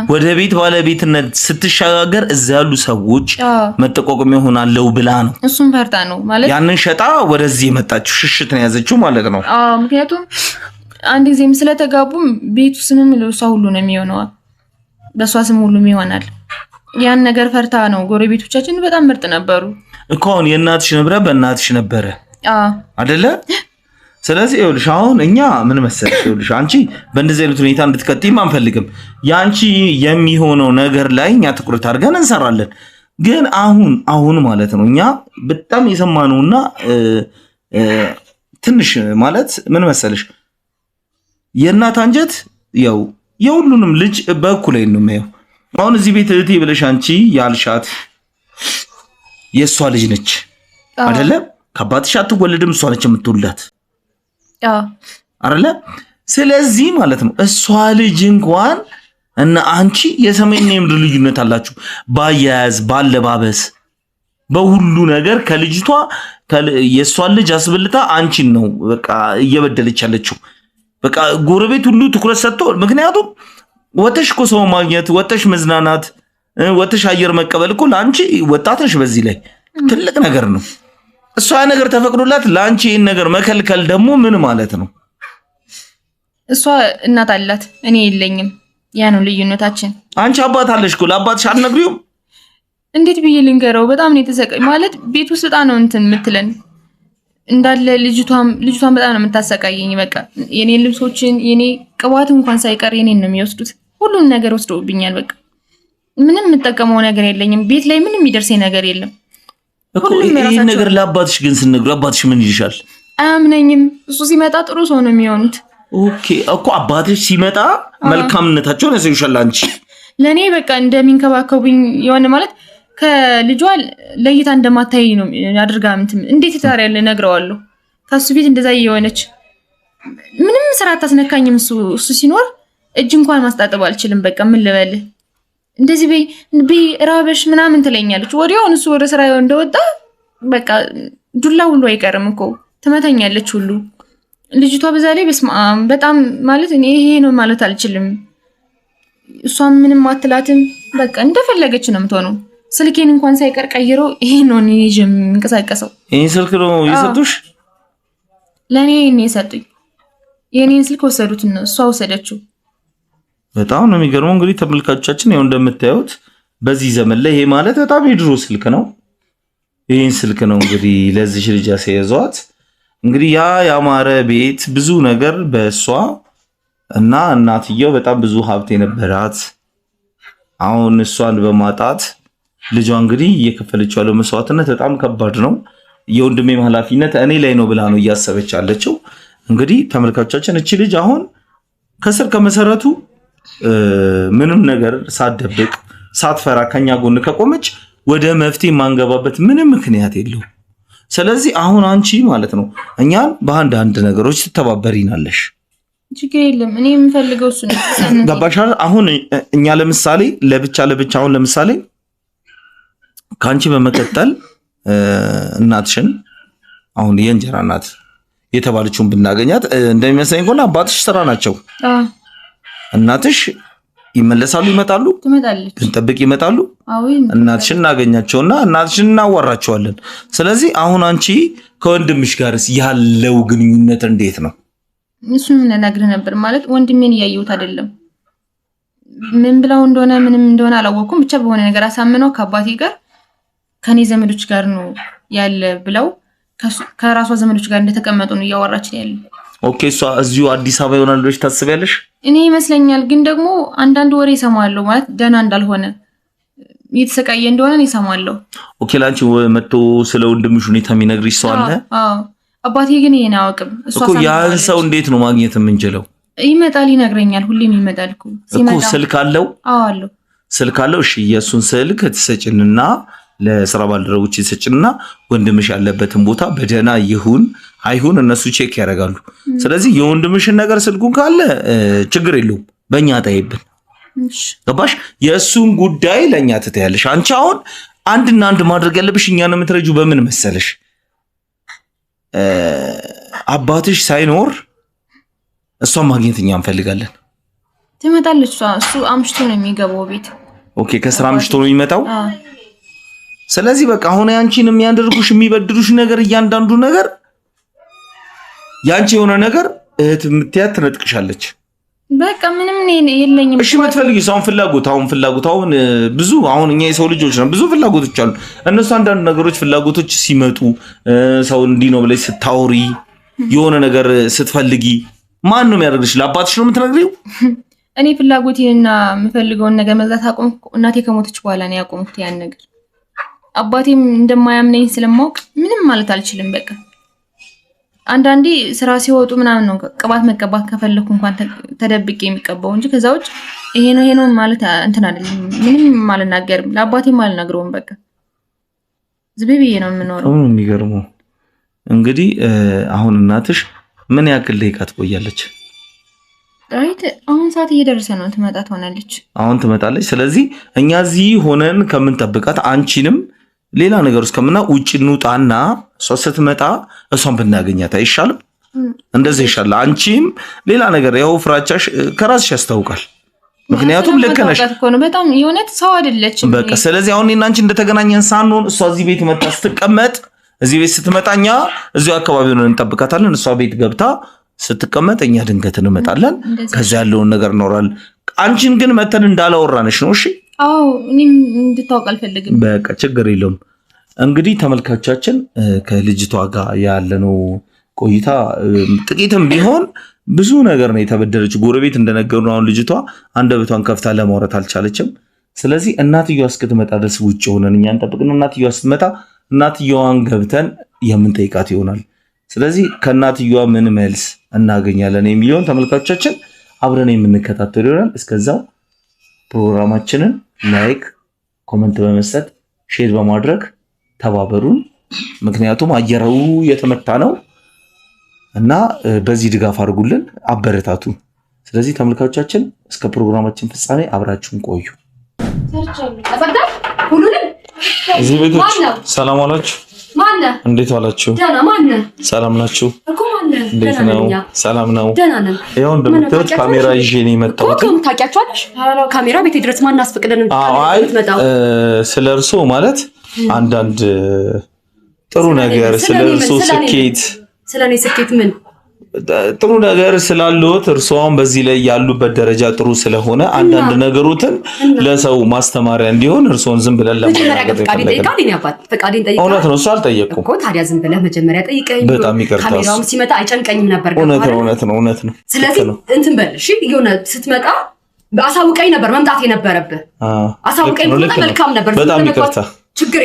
ወደ ቤት ባለቤትነት ስትሻጋገር እዛ ያሉ ሰዎች መጠቆቅም ይሆናለው ብላ ነው። እሱም ፈርታ ነው ማለት ያንን ሸጣ ወደዚህ የመጣችው ሽሽት ነው ያዘችው ማለት ነው። ምክንያቱም አንድ ጊዜም ስለተጋቡ ቤቱ ስምም ለሷ ሁሉ ነው የሚሆነው፣ በሷ ስም ሁሉም ይሆናል። ያን ነገር ፈርታ ነው። ጎረቤቶቻችን በጣም ምርጥ ነበሩ እኮ። አሁን የእናትሽ ንብረት በእናትሽ ነበረ አይደለ? ስለዚህ ይኸውልሽ አሁን እኛ ምን መሰለሽ፣ ይኸውልሽ አንቺ በእንደዚህ አይነት ሁኔታ እንድትቀጥይም አንፈልግም። ያንቺ የሚሆነው ነገር ላይ እኛ ትኩረት አድርገን እንሰራለን። ግን አሁን ማለት ነው እኛ በጣም የሰማነውና ትንሽ ማለት ምን መሰለሽ የእናት አንጀት ያው የሁሉንም ልጅ በእኩል ላይ ነው የሚያየው። አሁን እዚህ ቤት እህቴ ብለሽ አንቺ ያልሻት የእሷ ልጅ ነች አይደለ? ከአባትሽ አትወለድም፣ እሷ ነች የምትወልዳት አይደለ? ስለዚህ ማለት ነው እሷ ልጅ እንኳን እና አንቺ የሰማይና የምድር ልዩነት አላችሁ። ባያያዝ፣ ባለባበስ፣ በሁሉ ነገር ከልጅቷ የእሷን ልጅ አስብልታ አንቺን ነው በቃ እየበደለች ያለችው። በቃ ጎረቤት ሁሉ ትኩረት ሰጥቶ፣ ምክንያቱም ወተሽ እኮ ሰው ማግኘት፣ ወተሽ መዝናናት፣ ወተሽ አየር መቀበል እኮ ለአንቺ ወጣት ነሽ፣ በዚህ ላይ ትልቅ ነገር ነው። እሷ ነገር ተፈቅዶላት ለአንቺ ይህን ነገር መከልከል ደግሞ ምን ማለት ነው? እሷ እናት አላት፣ እኔ የለኝም። ያ ነው ልዩነታችን። አንቺ አባት አለሽ እኮ፣ ለአባትሽ አትነግሪውም? እንዴት ብዬ ልንገረው? በጣም ነው የተሰቀኝ ማለት ቤት ውስጥ በጣም ነው እንትን የምትለን እንዳለ ልጅቷን በጣም ነው የምታሰቃየኝ። በቃ የኔን ልብሶችን የኔ ቅባት እንኳን ሳይቀር የኔን ነው የሚወስዱት። ሁሉን ነገር ወስደውብኛል። በቃ ምንም የምጠቀመው ነገር የለኝም። ቤት ላይ ምንም የሚደርሰኝ ነገር የለም እኮ። ይሄን ነገር ለአባትሽ ግን ስንነግረው አባትሽ ምን ይልሻል? አያምነኝም። እሱ ሲመጣ ጥሩ ሰው ነው የሚሆኑት። ኦኬ እኮ አባትሽ ሲመጣ መልካምነታቸውን ያሳዩሻል። አንቺ ለኔ በቃ እንደሚንከባከቡኝ የሆነ ማለት ከልጇ ለይታ እንደማታይ ነው አድርጋ እንዴት ታዲያ ያለ ነግረዋለሁ። ከሱ ቤት እንደዛ የሆነች ምንም ስራ አታስነካኝም። እሱ ሲኖር እጅ እንኳን ማስጣጠብ አልችልም። በቃ ምን ልበልህ እንደዚህ በይ ራበሽ ምናምን ትለኛለች። ወዲያው እሱ ወደ ስራ እንደወጣ በቃ ዱላ ሁሉ አይቀርም እኮ ትመታኛለች ሁሉ። ልጅቷ በዛ ላይ በጣም ማለት እኔ ይሄ ነው ማለት አልችልም። እሷም ምንም አትላትም። በቃ እንደፈለገች ነው የምትሆነው። ስልኬን እንኳን ሳይቀር ቀይሮ ይሄ ነው እኔ የምንቀሳቀሰው። ይሄን ስልክ ነው የሰጡሽ? ለኔ እኔ የሰጡኝ የኔን ስልክ ወሰዱት ነው እሷ ወሰደችው። በጣም ነው የሚገርመው። እንግዲህ ተመልካቾቻችን ያው እንደምታዩት በዚህ ዘመን ላይ ይሄ ማለት በጣም የድሮ ስልክ ነው። ይሄን ስልክ ነው እንግዲህ ለዚህ ልጅ ያስያዟት። እንግዲህ ያ ያማረ ቤት ብዙ ነገር በእሷ እና እናትየው በጣም ብዙ ሀብት የነበራት አሁን እሷን በማጣት ልጇ እንግዲህ እየከፈለችው ያለው መስዋዕትነት በጣም ከባድ ነው። የወንድሜም ኃላፊነት እኔ ላይ ነው ብላ ነው እያሰበች ያለችው። እንግዲህ ተመልካቾቻችን እቺ ልጅ አሁን ከስር ከመሰረቱ ምንም ነገር ሳትደብቅ ሳትፈራ ከኛ ጎን ከቆመች ወደ መፍትሄ ማንገባበት ምንም ምክንያት የለው። ስለዚህ አሁን አንቺ ማለት ነው እኛን በአንድ ነገሮች ትተባበሪናለሽ። ችግር የለም። እኔ የምፈልገው እሱ ነው። ገባሽ? አሁን እኛ ለምሳሌ ለብቻ አሁን ለምሳሌ ካንቺ በመቀጠል እናትሽን አሁን የእንጀራ እናት የተባለችውን ብናገኛት እንደሚመስለኝ ከሆነ አባትሽ ስራ ናቸው። እናትሽ ይመለሳሉ ይመጣሉ ትመጣለች ብንጠብቅ ይመጣሉ እናትሽን እናገኛቸውና እናትሽን እናዋራቸዋለን ስለዚህ አሁን አንቺ ከወንድምሽ ጋርስ ያለው ግንኙነት እንዴት ነው እሱን ነግሬ ነበር ማለት ወንድሜን ያየሁት አይደለም ምን ብለው እንደሆነ ምንም እንደሆነ አላወኩም ብቻ በሆነ ነገር አሳምነው ከአባቴ ጋር ከኔ ዘመዶች ጋር ነው ያለ ብለው ከራሷ ዘመዶች ጋር እንደተቀመጡ ነው ያወራች ያለ ኦኬ እሷ እዚሁ አዲስ አበባ ይሆናል ብለሽ ታስቢያለሽ እኔ ይመስለኛል ግን ደግሞ አንዳንድ ወሬ ይሰማሉ ማለት ደና እንዳልሆነ እየተሰቃየ እንደሆነ ይሰማሉ ኦኬ ላንቺ መጥቶ ስለ ወንድምሽ ሁኔታ የሚነግርሽ ሰው አለ አዎ አባቴ ግን ይሄን አያውቅም እኮ ያን ሰው እንዴት ነው ማግኘት የምንችለው ይመጣል ይነግረኛል ሁሌም ይመጣል እኮ ስልክ አለው አዎ አለው ስልክ አለው እሺ የሱን ስልክ ትሰጭንና ለስራ ባልደረቦች ይሰጭንና ወንድምሽ ያለበትን ቦታ በደና ይሁን አይሁን እነሱ ቼክ ያደርጋሉ ስለዚህ የወንድምሽን ነገር ስልኩን ካለ ችግር የለውም በእኛ ታይብን ገባሽ የሱን ጉዳይ ለኛ ትተያለሽ አንቺ አሁን አንድና አንድ ማድረግ ያለብሽ እኛን የምትረጁ በምን መሰለሽ አባትሽ ሳይኖር እሷን ማግኘት እኛ እንፈልጋለን ትመጣለች እሱ አምሽቶ ነው የሚገባው ቤት ኦኬ ከስራ አምሽቶ ነው የሚመጣው ስለዚህ በቃ አሁን ያንቺን የሚያደርጉሽ የሚበድሩሽ ነገር እያንዳንዱ ነገር ያንቺ የሆነ ነገር እህት የምትያት ትነጥቅሻለች በቃ ምንም የለኝም እሺ የምትፈልጊው ሰውን ፍላጎት አሁን ብዙ አሁን እኛ የሰው ልጆች ነን ብዙ ፍላጎቶች አሉ እነሱ አንዳንድ ነገሮች ፍላጎቶች ሲመጡ ሰው እንዲህ ነው ብለሽ ስታወሪ የሆነ ነገር ስትፈልጊ ማን ነው የሚያደርግሽ ለአባትሽ ነው የምትነግሪው እኔ ፍላጎቴና የምፈልገውን ነገር መግዛት አቆምኩ እናቴ ከሞተች በኋላ ነው ያቆምኩት ያን ነገር አባቴም እንደማያምነኝ ስለማውቅ ምንም ማለት አልችልም በቃ አንዳንዴ ስራ ሲወጡ ምናምን ነው ቅባት መቀባት ከፈለኩ እንኳን ተደብቄ የሚቀባው እንጂ ከዛውጭ ይሄ ነው ማለት እንትን አይደለም ምንም ማልናገርም ለአባቴም አልነግረውም በቃ ዝብብዬ ነው የምኖረው የሚገርመው እንግዲህ አሁን እናትሽ ምን ያክል ደቂቃ ትቆያለች ራይት አሁን ሰዓት እየደረሰ ነው ትመጣለች ስለዚህ እኛ እዚህ ሆነን ከምንጠብቃት አንቺንም ሌላ ነገር ውስጥ ከምና ውጪ እንውጣና እሷ ስትመጣ እሷን ብናገኛት አይሻልም እንደዚህ ይሻላል አንቺም ሌላ ነገር ያው ፍራቻሽ ከራስሽ ያስታውቃል ምክንያቱም ልክ ነሽ በጣም የሆነት ሰው አይደለችም በቃ ስለዚህ አሁን እኔና አንቺ እንደተገናኘን ሳንሆን እሷ እዚህ ቤት መጣ ስትቀመጥ እዚህ ቤት ስትመጣኛ እዚሁ አካባቢ ሆነን እንጠብቃታለን እሷ ቤት ገብታ ስትቀመጥ እኛ ድንገት እንመጣለን ከዛ ያለውን ነገር ኖራል አንቺን ግን መተን እንዳላወራነሽ ነው እሺ አዎ እኔም እንድታውቅ አልፈልግም በቃ ችግር የለውም እንግዲህ ተመልካቾቻችን ከልጅቷ ጋር ያለነው ቆይታ ጥቂትም ቢሆን ብዙ ነገር ነው የተበደለችው ጎረቤት እንደነገሩን አሁን ልጅቷ አንደበቷን ከፍታ ለማውራት አልቻለችም ስለዚህ እናትየዋ እስክትመጣ ድረስ ውጭ ሆነን እኛን ጠብቅን እናትየዋ ስትመጣ እናትየዋን ገብተን የምንጠይቃት ይሆናል ስለዚህ ከእናትየዋ ምን መልስ እናገኛለን የሚለውን ተመልካቾቻችን አብረን የምንከታተል ይሆናል እስከዛው ፕሮግራማችንን ላይክ ኮሜንት በመስጠት ሼር በማድረግ ተባበሩን ምክንያቱም አየሩ የተመታ ነው እና በዚህ ድጋፍ አድርጉልን አበረታቱ ስለዚህ ተመልካቾቻችን እስከ ፕሮግራማችን ፍጻሜ አብራችሁን ቆዩ እዚህ ቤቶች ሰላም አላችሁ ማነ እንዴት ዋላችሁ ደህና ማነ ሰላም ናችሁ እኮ ማነ እንዴት ነው ሰላም ነው ደህና ነን ይሄው እንደምታዩት ካሜራ ይዤ ነው የመጣሁት ታውቂያቸዋለሽ ካሜራ ቤት ድረስ ማን አስፈቅደን እንድትመጣው ስለርሶ ማለት አንዳንድ ጥሩ ነገር ስለርሶ ስኬት ስለኔ ስኬት ምን ጥሩ ነገር ስላሉት እርሷን በዚህ ላይ ያሉበት ደረጃ ጥሩ ስለሆነ አንዳንድ ነገሮችን ለሰው ማስተማሪያ እንዲሆን እርሷን ዝም ብለን ለማድረግ እውነት ነው እሱ አልጠየቁም እኮ ታዲያ ዝም ብለህ መጀመሪያ ጠይቀኝ በጣም ይቅርታ ካሜራውም ሲመጣ አይጨንቀኝም ነበር እውነት ነው ስለዚህ እንትን በል እሺ የሆነ ስትመጣ አሳውቀኝ ነበር መምጣት የነበረብህ አሳውቀኝ መልካም ነበር በጣም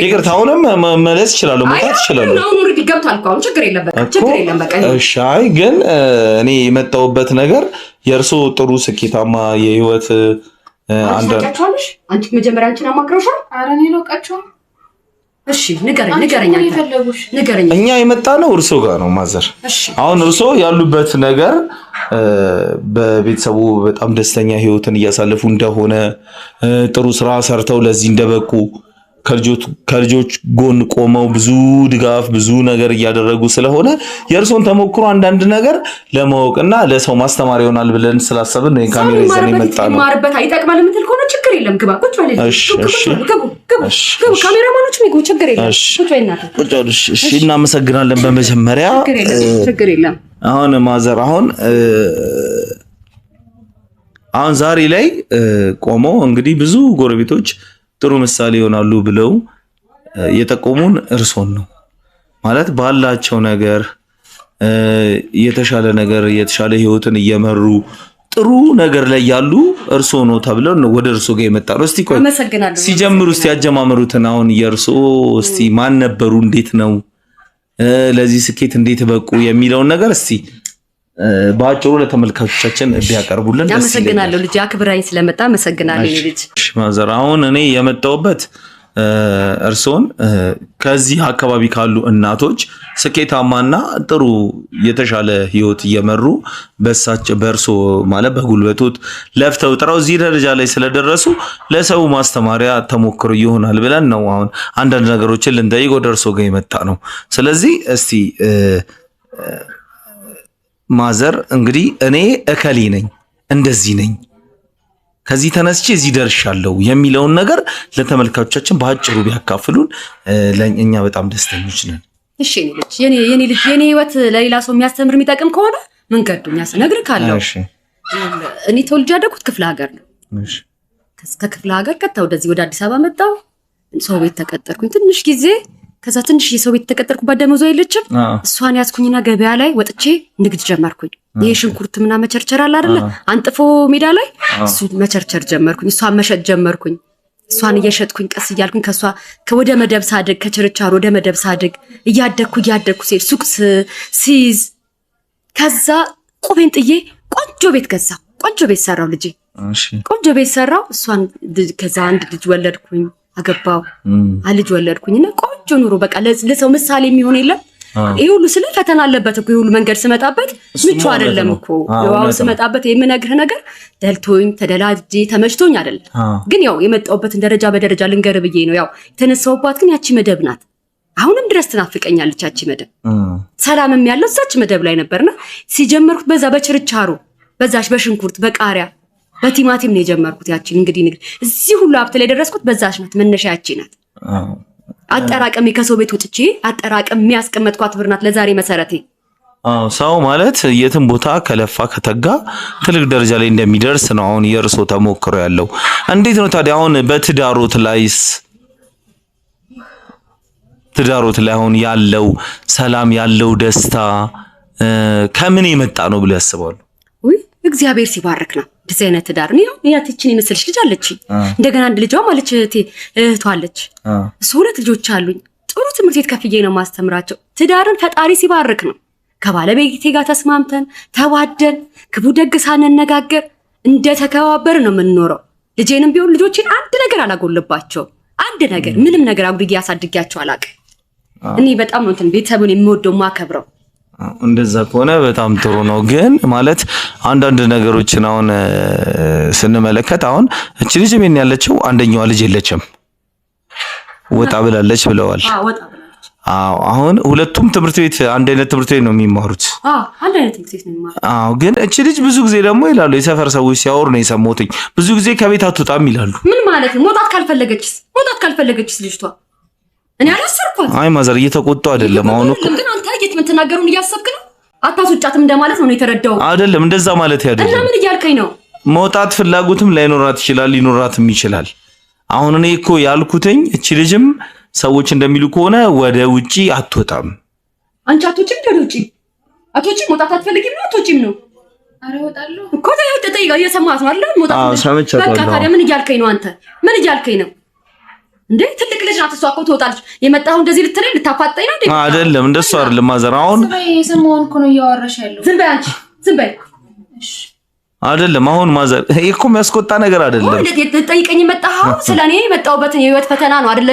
ይቅርታ አሁንም መመለስ ይችላል መውጣት ይችላል አሁን ኦሬዲ ገብቷል እኮ አሁን ችግር የለም በቃ እሺ አይ ግን እኔ የመጣሁበት ነገር የእርሶ ጥሩ ስኬታማ የህይወት አንቺ መጀመሪያ አንቺን አማክረውሻል ኧረ እኔ ልወቃቸው እሺ ንገረኝ እኛ የመጣ ነው እርሶ ጋር ነው ማዘር አሁን እርሶ ያሉበት ነገር በቤተሰቡ በጣም ደስተኛ ህይወትን እያሳለፉ እንደሆነ ጥሩ ስራ ሰርተው ለዚህ እንደበቁ ከልጆች ጎን ቆመው ብዙ ድጋፍ ብዙ ነገር እያደረጉ ስለሆነ የእርሶን ተሞክሮ አንዳንድ ነገር ለማወቅና ለሰው ማስተማር ይሆናል ብለን ስላሰብን ነው የካሜራ ይዘን የመጣነው። ማርበት አይጠቅማል የምትል ከሆነ ችግር የለም ግባ ቁጭ በል። ግቡ ካሜራማኖች ነው ችግር የለም ቁጭ በል እናት ቁጭ በል። እሺ እናመሰግናለን። በመጀመሪያ ችግር የለም። አሁን ማዘር አሁን ዛሬ ላይ ቆመው እንግዲህ ብዙ ጎረቤቶች ጥሩ ምሳሌ ይሆናሉ ብለው የጠቆሙን እርሶን ነው ማለት ባላቸው ነገር የተሻለ ህይወትን እየመሩ ጥሩ ነገር ላይ ያሉ እርሶ ነው ተብለው ነው ወደ እርሶ ጋር የመጣ ነው። እስቲ ቆይ ሲጀምሩ እስቲ ያጀማመሩትን አሁን የእርሶ እስቲ ማን ነበሩ፣ እንዴት ነው ለዚህ ስኬት እንዴት በቁ የሚለውን ነገር እስቲ ባጭሩ ለተመልካቾቻችን ቢያቀርቡልን ደስ ይላል። አመሰግናለሁ ልጅ አክብራኝ ስለመጣ አመሰግናለሁ ልጅ። ማዘር አሁን እኔ የመጣሁበት እርሶን ከዚህ አካባቢ ካሉ እናቶች ስኬታማና ጥሩ የተሻለ ህይወት እየመሩ በእርሶ ማለት በጉልበቶት ለፍተው ጥረው እዚህ ደረጃ ላይ ስለደረሱ ለሰው ማስተማሪያ ተሞክሮ ይሆናል ብለን ነው አሁን አንዳንድ ነገሮችን ልንጠይቅ ወደ እርሶ ጋር የመጣ ነው። ስለዚህ እስቲ ማዘር እንግዲህ እኔ እከሌ ነኝ እንደዚህ ነኝ ከዚህ ተነስቼ እዚህ ደርሻለሁ የሚለውን ነገር ለተመልካቾቻችን በአጭሩ ቢያካፍሉን ለኛ በጣም ደስተኞች ነን። እሺ የኔ ልጅ የኔ ህይወት ለሌላ ሰው የሚያስተምር የሚጠቅም ከሆነ መንገዱን ያስነግርካለሁ። እኔ ተወልጄ ያደግኩት ክፍለ ሀገር ነው። ከክፍለ ሀገር ቀጥታ ወደዚህ ወደ አዲስ አበባ መጣሁ። ሰው ቤት ተቀጠርኩኝ ትንሽ ጊዜ። ከዛ ትንሽ የሰው ቤት ተቀጠርኩባት ደመወዝ አይለችም። እሷን ያዝኩኝና ገበያ ላይ ወጥቼ ንግድ ጀመርኩኝ። ይሄ ሽንኩርት ምናምን መቸርቸር አለ አይደለ አንጥፎ ሜዳ ላይ እሱ መቸርቸር ጀመርኩኝ። እሷን መሸጥ ጀመርኩኝ። እሷን እየሸጥኩኝ ቀስ እያልኩኝ ከሷ ወደ መደብ ሳድግ ከችርቻሮ ወደ መደብ ሳድግ እያደግኩ ሲሄድ ሱቅ ሲይዝ ከዛ ቁቤን ጥዬ ቆንጆ ቤት ገዛው። ቆንጆ ቤት ሰራው ልጄ። ቆንጆ ቤት ሰራው። እሷን ከዛ አንድ ልጅ ወለድኩኝ አገባው። ልጅ ወለድኩኝና ቆንጆ ኑሮ በቃ ለሰው ምሳሌ የሚሆን የለም። ይሄ ሁሉ ስለ ፈተና አለበት እኮ ይሄ ሁሉ መንገድ ስመጣበት ምቹ አይደለም እኮ ያው ስመጣበት የምነግርህ ነገር ደልቶኝ ተደላጅ ተመችቶኝ አይደለም። ግን ያው የመጣውበትን ደረጃ በደረጃ ልንገር ብዬ ነው ያው የተነሳውባት። ግን ያቺ መደብ ናት አሁንም ድረስ ትናፍቀኛለች ያቺ መደብ። ሰላምም ያለው እዛች መደብ ላይ ነበርና ሲጀመርኩት በዛ በችርቻሮ በዛሽ በሽንኩርት በቃሪያ በቲማቲም ነው የጀመርኩት። ያቺን እንግዲህ እዚህ ሁሉ ሀብት ላይ ደረስኩት በዛሽ ናት። መነሻ ያቺ ናት። አጠራቀም ከሰው ቤት ወጥቼ አጠራቀም የሚያስቀመጥኳት ብር ናት ለዛሬ መሰረቴ። ሰው ማለት የትም ቦታ ከለፋ ከተጋ ትልቅ ደረጃ ላይ እንደሚደርስ ነው አሁን የእርሶ ተሞክሮ ያለው። እንዴት ነው ታዲያ አሁን በትዳሮት ላይ አሁን ያለው ሰላም ያለው ደስታ ከምን የመጣ ነው ብለው ያስባሉ? እግዚአብሔር ሲባርክ ነው እንደዚህ አይነት ትዳር ነው። ያትችን የመሰለች ልጅ አለች። እንደገና አንድ ልጇ ማለች እህቷ አለች። እሱ ሁለት ልጆች አሉኝ። ጥሩ ትምህርት ቤት ከፍዬ ነው ማስተምራቸው። ትዳርን ፈጣሪ ሲባርክ ነው። ከባለቤቴ ጋር ተስማምተን ተዋደን ክፉ ደግ ሳንነጋገር እንደተከባበር ነው የምንኖረው። ልጄንም ቢሆን ልጆችን አንድ ነገር አላጎልባቸው። አንድ ነገር ምንም ነገር አጉድዬ አሳድጊያቸው አላውቅም። እኔ በጣም ነው ቤተሰቡን የምወደው ማከብረው። እንደዛ ከሆነ በጣም ጥሩ ነው። ግን ማለት አንዳንድ ነገሮችን አሁን ስንመለከት አሁን እቺ ልጅ ምን ያለችው አንደኛዋ ልጅ የለችም ወጣ ብላለች ብለዋል። አሁን ሁለቱም ትምህርት ቤት አንድ አይነት ትምህርት ቤት ነው የሚማሩት። አንድ አይነት ትምህርት ቤት ነው የሚማሩት። ግን እቺ ልጅ ብዙ ጊዜ ደግሞ ይላሉ የሰፈር ሰዎች ሲያወሩ ነው የሰማሁት ብዙ ጊዜ ከቤት አትወጣም ይላሉ። ምን ማለት ነው? መውጣት ካልፈለገችስ ልጅቷ እኔ አላሰርኳት። አይ ማዘር እየተቆጡ አይደለም አሁን እኮ ግን አንተ የምትናገሩን እያሰብክ ነው። አታስወጫትም እንደማለት ነው የተረዳው አይደለም። እንደዛ ማለት አይደለም። እና ምን እያልከኝ ነው? መውጣት ፍላጎትም ላይኖራት ይችላል ሊኖራትም ይችላል። አሁን እኔ እኮ ያልኩትኝ እቺ ልጅም ሰዎች እንደሚሉ ከሆነ ወደ ውጪ አትወጣም። አንቺ አትወጪም? ወደ ውጪ አትወጪም? መውጣት አትፈልጊም ነው? አትወጪም ነው? አረ እወጣለሁ እኮ ተጠይቀው እየሰማት ነው አይደል? መውጣት በቃ ታዲያ ምን እያልከኝ ነው አንተ? ምን እያልከኝ ነው እንዴ? ትልቅ ልጅ ናት እሷ እኮ ትወጣለች። የመጣው እንደዚህ ልትለኝ ልታፋጠኝ ነው እንዴ? አይደለም እንደሱ አይደለም ማዘር። አሁን የሰማውን እኮ ነው እያወራሽ ያለው። ዝም በይ አንቺ ዝም በይ። እሺ አይደለም አሁን ማዘር ይሄ እኮ የሚያስቆጣ ነገር አይደለም። ልትጠይቀኝ የመጣው ስለኔ የመጣውበትን የህይወት ፈተና ነው አይደለ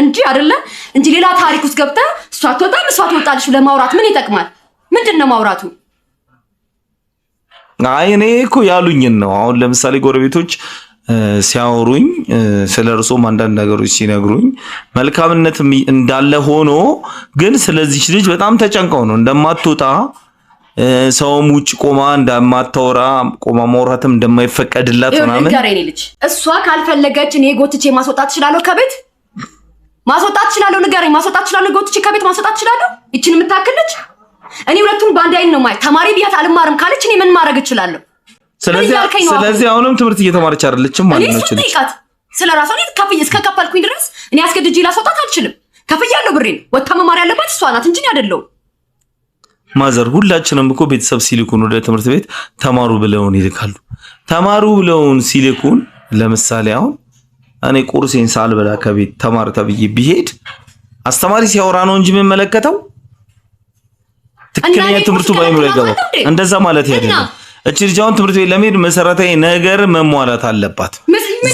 እንጂ ሌላ ታሪክ ውስጥ ገብተህ እሷ ትወጣለች እሷ ትወጣለች ብለህ ማውራት ምን ይጠቅማል? ምንድነው ማውራቱ? አይ እኔ እኮ ያሉኝን ነው። አሁን ለምሳሌ ጎረቤቶች ሲያወሩኝ ስለርሶም አንዳንድ ነገሮች ሲነግሩኝ መልካምነት እንዳለ ሆኖ ግን ስለዚህ ልጅ በጣም ተጨንቀው ነው እንደማትወጣ ሰውም ውጭ ቆማ እንደማታወራ ቆማ ማውራትም እንደማይፈቀድላት ምናምን ንገረኝ ልጅ እሷ ካልፈለገች እኔ ጎትቼ ማስወጣት እችላለሁ ከቤት ማስወጣት እችላለሁ ንገረኝ ማስወጣት እችላለሁ ጎትቼ ከቤት ማስወጣት እችላለሁ እቺን የምታክልች እኔ ሁለቱን ባንድ አይን ነው ማለት ተማሪ ብያት አልማርም ካለች እኔ ምን ማድረግ እችላለሁ ስለዚህ አሁንም ትምህርት እየተማረች አይደለችም ማለት ነው እኔ ስለራሷ እኔ ከፍዬ እስከ ከፈልኩኝ ድረስ እኔ አስገድጄ ላስወጣት አልችልም ከፍያለሁ ብሬን ወጣ መማር ያለባት እሷ ናት እንጂ አይደለም ማዘር ሁላችንም እኮ ቤተሰብ ሲልኩን ወደ ትምህርት ቤት ተማሩ ብለውን ይልካሉ ተማሩ ብለውን ሲልኩን ለምሳሌ አሁን እኔ ቁርሴን ሳልበላ ከቤት ተማር ተብዬ ቢሄድ አስተማሪ ሲያወራ ነው እንጂ የምመለከተው ትክክለኛ ትምህርቱ ባይኖር ይገባል እንደዛ ማለት አይደለም እቺ ልጅ አሁን ትምህርት ቤት ለመሄድ መሰረታዊ ነገር መሟላት አለባት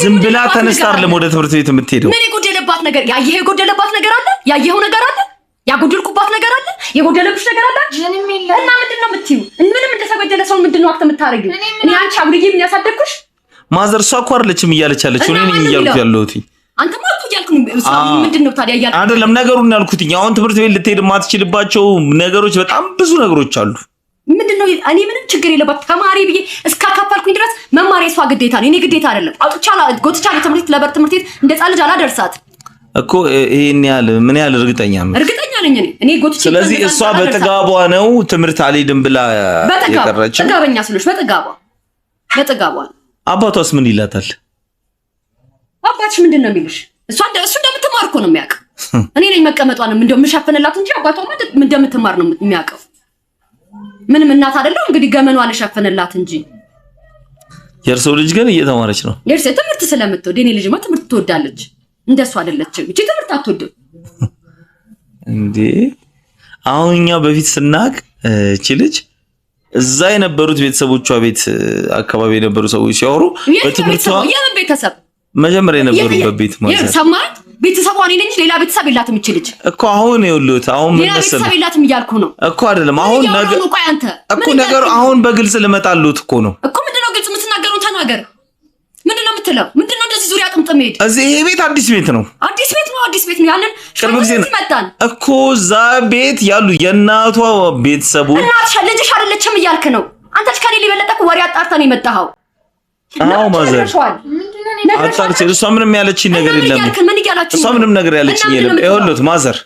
ዝም ብላ ተነስታ አይደለም ወደ ትምህርት ቤት የምትሄደው ምን የጎደለባት ነገር ያየህ የጎደለባት ነገር አለ ያየኸው ነገር አለ ያጎደልኩባት ነገር አለ የጎደለብሽ ነገር አለ ምንም የለም እና ምንድነው የምትይው ምንም እንደተበደለ ሰው ምንድነው አክተ የምታረጊው እኔ አንቺ አብርዬ ምን ያሳደግኩሽ ማዘር እሷ እኮ አይደለችም እያለች ያለችው እኔ ነኝ እያልኩ ያለሁት አንተ ማለት እያልኩኝ ምንድነው ታዲያ እያልኩ አይደለም ነገሩን ያልኩትኝ አሁን ትምህርት ቤት ልትሄድ ማትችልባቸው ነገሮች በጣም ብዙ ነገሮች አሉ ምንድነው እኔ ምንም ችግር የለባት ተማሪ ብዬ እስካካፈልኩኝ ድረስ መማር የሷ ግዴታ ነው እኔ ግዴታ አይደለም አውጥቻላ ጎትቻላ ትምህርት ትምህርት ቤት እንደ ጻልጅ አላደርሳት እኮ ይሄን ያህል ምን ያህል እርግጠኛ ነው እርግጠኛ ነኝ እኔ ጎትቼ ስለዚህ እሷ በጥጋቧ ነው ትምህርት አልሄድም ብላ የቀረችው ጥጋበኛ ስለሽ በጥጋቧ አባቷስ ምን ይላታል አባትሽ ምንድነው የሚልሽ እሱ እንደምትማር እኮ ነው የሚያውቅ እኔ ነኝ መቀመጧንም እንደምሸፍንላት እንጂ አባቷ እንደምትማር ነው የሚያውቀው ምንም እናት አይደለም እንግዲህ ገመኗ አልሸፍንላት እንጂ የእርሶ ልጅ ግን እየተማረች ነው የእርሶ ትምህርት ስለምትወድ የኔ ልጅማ ትምህርት ትወዳለች እንደሱ አይደለችም እቺ ትምህርት አትወድም እንዴ አሁን እኛ በፊት ስናቅ እቺ ልጅ እዛ የነበሩት ቤተሰቦቿ ቤት አካባቢ የነበሩ ሰዎች ሲያወሩ በትምህርቷ የምን ቤተሰብ መጀመሪያ የነበሩበት ቤት ማለት ሰማት ቤተሰቧ እኔ ነኝ ሌላ ቤተሰብ የላትም እቺ ልጅ እኮ አሁን ይኸውልህ አሁን ምን መሰለህ ቤተሰብ የላትም እያልኩ ነው እኮ አይደለም አሁን ነገር እኮ ነገሩ አሁን በግልጽ ልመጣሉት እኮ ነው እኮ ምንድነው ግልጽ የምትናገረው ተናገር ምንድነው የምትለው ምንድነው እንደዚህ ዙሪያ ጥምጥም ሄድ እዚህ ይሄ ቤት አዲስ ቤት ነው ያንን ቅርብ ጊዜ መጣን እኮ እዛ ቤት ያሉ የእናቷ ቤተሰቦች እናትሽ ልጅሽ አይደለችም እያልክ ነው አንተስ ከኔ ሊበለጠኩ ወሬ አጣርተህ ነው የመጣኸው አዎ ማዘር አጣርቼ እሷ ምንም ያለችኝ ነገር የለም እሷ ምንም ነገር ያለችኝ የለም ይኸውልህ ማዘር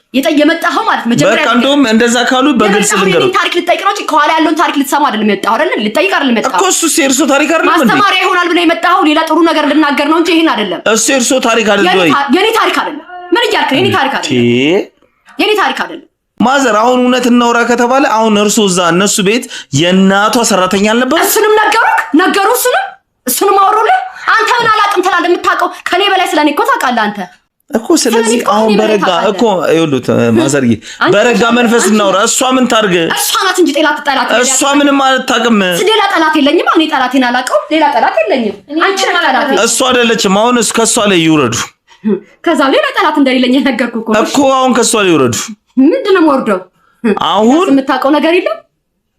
የመጣኸው ማለት መጀመሪያ በቃ እንደውም እንደዛ ካሉ በግልጽ ልንገረው ታሪክ ልጠይቅ ነው እንጂ ከኋላ ያለውን ታሪክ ልትሰማ አይደለም የመጣኸው አይደል ልጠይቅ አይደለም የመጣኸው እኮ እሱ የእርሶ ታሪክ አይደለም እንዴ ማስተማሪያ ይሆናል ብለህ የመጣኸው ሌላ ጥሩ ነገር ልናገር ነው እንጂ ይሄን አይደለም እሱ የእርሶ ታሪክ አይደለም ወይ የኔ ታሪክ አይደለም ምን እያልክ የኔ ታሪክ አይደለም የኔ ታሪክ አይደለም ማዘር አሁን እውነት እናውራ ከተባለ አሁን እርሶ እዛ እነሱ ቤት የእናቷ ሰራተኛ አልነበረ እሱንም ነገሩ እሱንም አወሩልህ አንተ ምን አላቅም ትላለህ የምታውቀው ከኔ በላይ ስለኔ እኮ ታውቃለህ አንተ እኮ ስለዚህ አሁን በረጋ እኮ ይኸውልህ ማዘርዬ በረጋ መንፈስ እናውራ እሷ ምን ታርግ እሷ ናት እንጂ ጠላት እሷ ምንም አታውቅም ሌላ ጠላት የለኝም እኔ ጠላቴን አላውቀው ሌላ ጠላት የለኝም አንቺ ጠላቴ እሷ አይደለችም አሁን ከሷ ላይ ይውረዱ ከዛ ሌላ ጠላት እንደሌለኝ ነገርኩህ እኮ አሁን ከሷ ላይ ይውረዱ ምንድነው ወርደው አሁን የምታውቀው ነገር የለም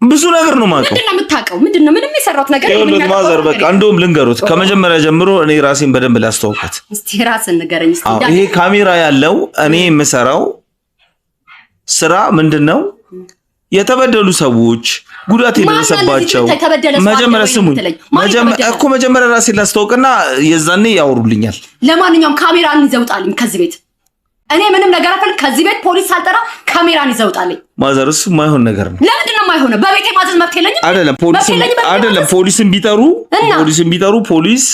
ብዙ ነገር ነው ማለት ምንድነው የምታውቀው ምንድነው ምንም የሰራሁት ነገር የለም ይኸውልህ ማዘር በቃ እንደውም ልንገሩት ከመጀመሪያ ጀምሮ እኔ ራሴን በደንብ ላስተዋውቃት እስቲ ራስን ንገረኝ እስቲ ይሄ ካሜራ ያለው እኔ የምሰራው ስራ ምንድነው የተበደሉ ሰዎች ጉዳት የደረሰባቸው መጀመሪያ ስሙኝ መጀመሪያ ራሴን ላስተዋውቅና የዛኔ ያወሩልኛል ለማንኛውም ካሜራን ይዘውጣልኝ ከዚህ ቤት እኔ ምንም ነገር አፈል ከዚህ ቤት ፖሊስ ሳልጠራ ካሜራን ይዘውጣልኝ ማዘር እሱ ማይሆን ነገር ነው ለምንድን ነው የማይሆነው በቤቴ ማዘዝ መብት የለኝም አይደለም ፖሊስን ቢጠሩ ፖሊስ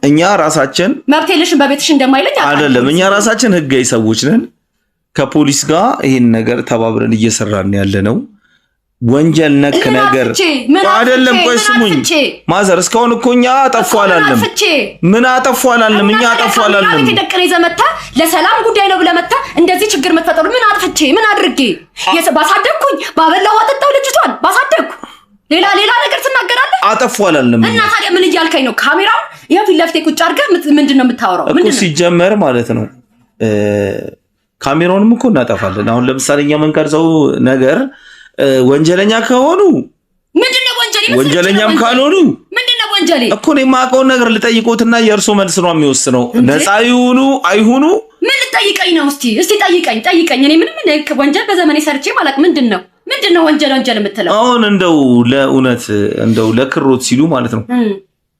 እኛ ራሳችን መብት የለሽም በቤትሽ እንደማይለኝ አይደለም እኛ ራሳችን ህጋዊ ሰዎች ነን ከፖሊስ ጋር ይሄን ነገር ተባብረን እየሰራን ያለ ነው ወንጀል ነክ ነገር አይደለም ቆይ ስሙኝ ማዘር እስካሁን እኮ እኛ አጠፋላለም ምን አጠፋላለም እኛ አጠፋላለም አንተ ደቀነ ይዘመታ ለሰላም ጉዳይ ነው ብለህ መጣ እንደዚህ ችግር መፈጠሩ ምን አጥፍቼ ምን አድርጌ ባሳደግኩኝ ባበላው አጠጣው ልጅቷን ባሳደግኩ ሌላ ነገር ትናገራለህ አጠፋላለም እና ታዲያ ምን እያልከኝ ነው ካሜራው ይሄ ፊት ለፊት ቁጭ አድርገህ ምንድነው የምታወራው ምንድነው እኮ ሲጀመር ማለት ነው ካሜራውንም እኮ እናጠፋለን አሁን ለምሳሌ እኛ መንቀርጸው ነገር ወንጀለኛ ከሆኑ ምንድነው ወንጀለኛም ካልሆኑ ወንጀሌ? እኮ ነው የማውቀው ነገር ልጠይቆትና የእርሶ መልስ ነው የሚወስነው። ነፃ ይሁኑ አይሁኑ ምን ልጠይቀኝ ነው? እስቲ ጠይቀኝ። እኔ ምንም ወንጀል በዘመኔ ሰርቼ ማለት ምንድነው ወንጀል የምትለው? አሁን እንደው ለእውነት እንደው ለክሮት ሲሉ ማለት ነው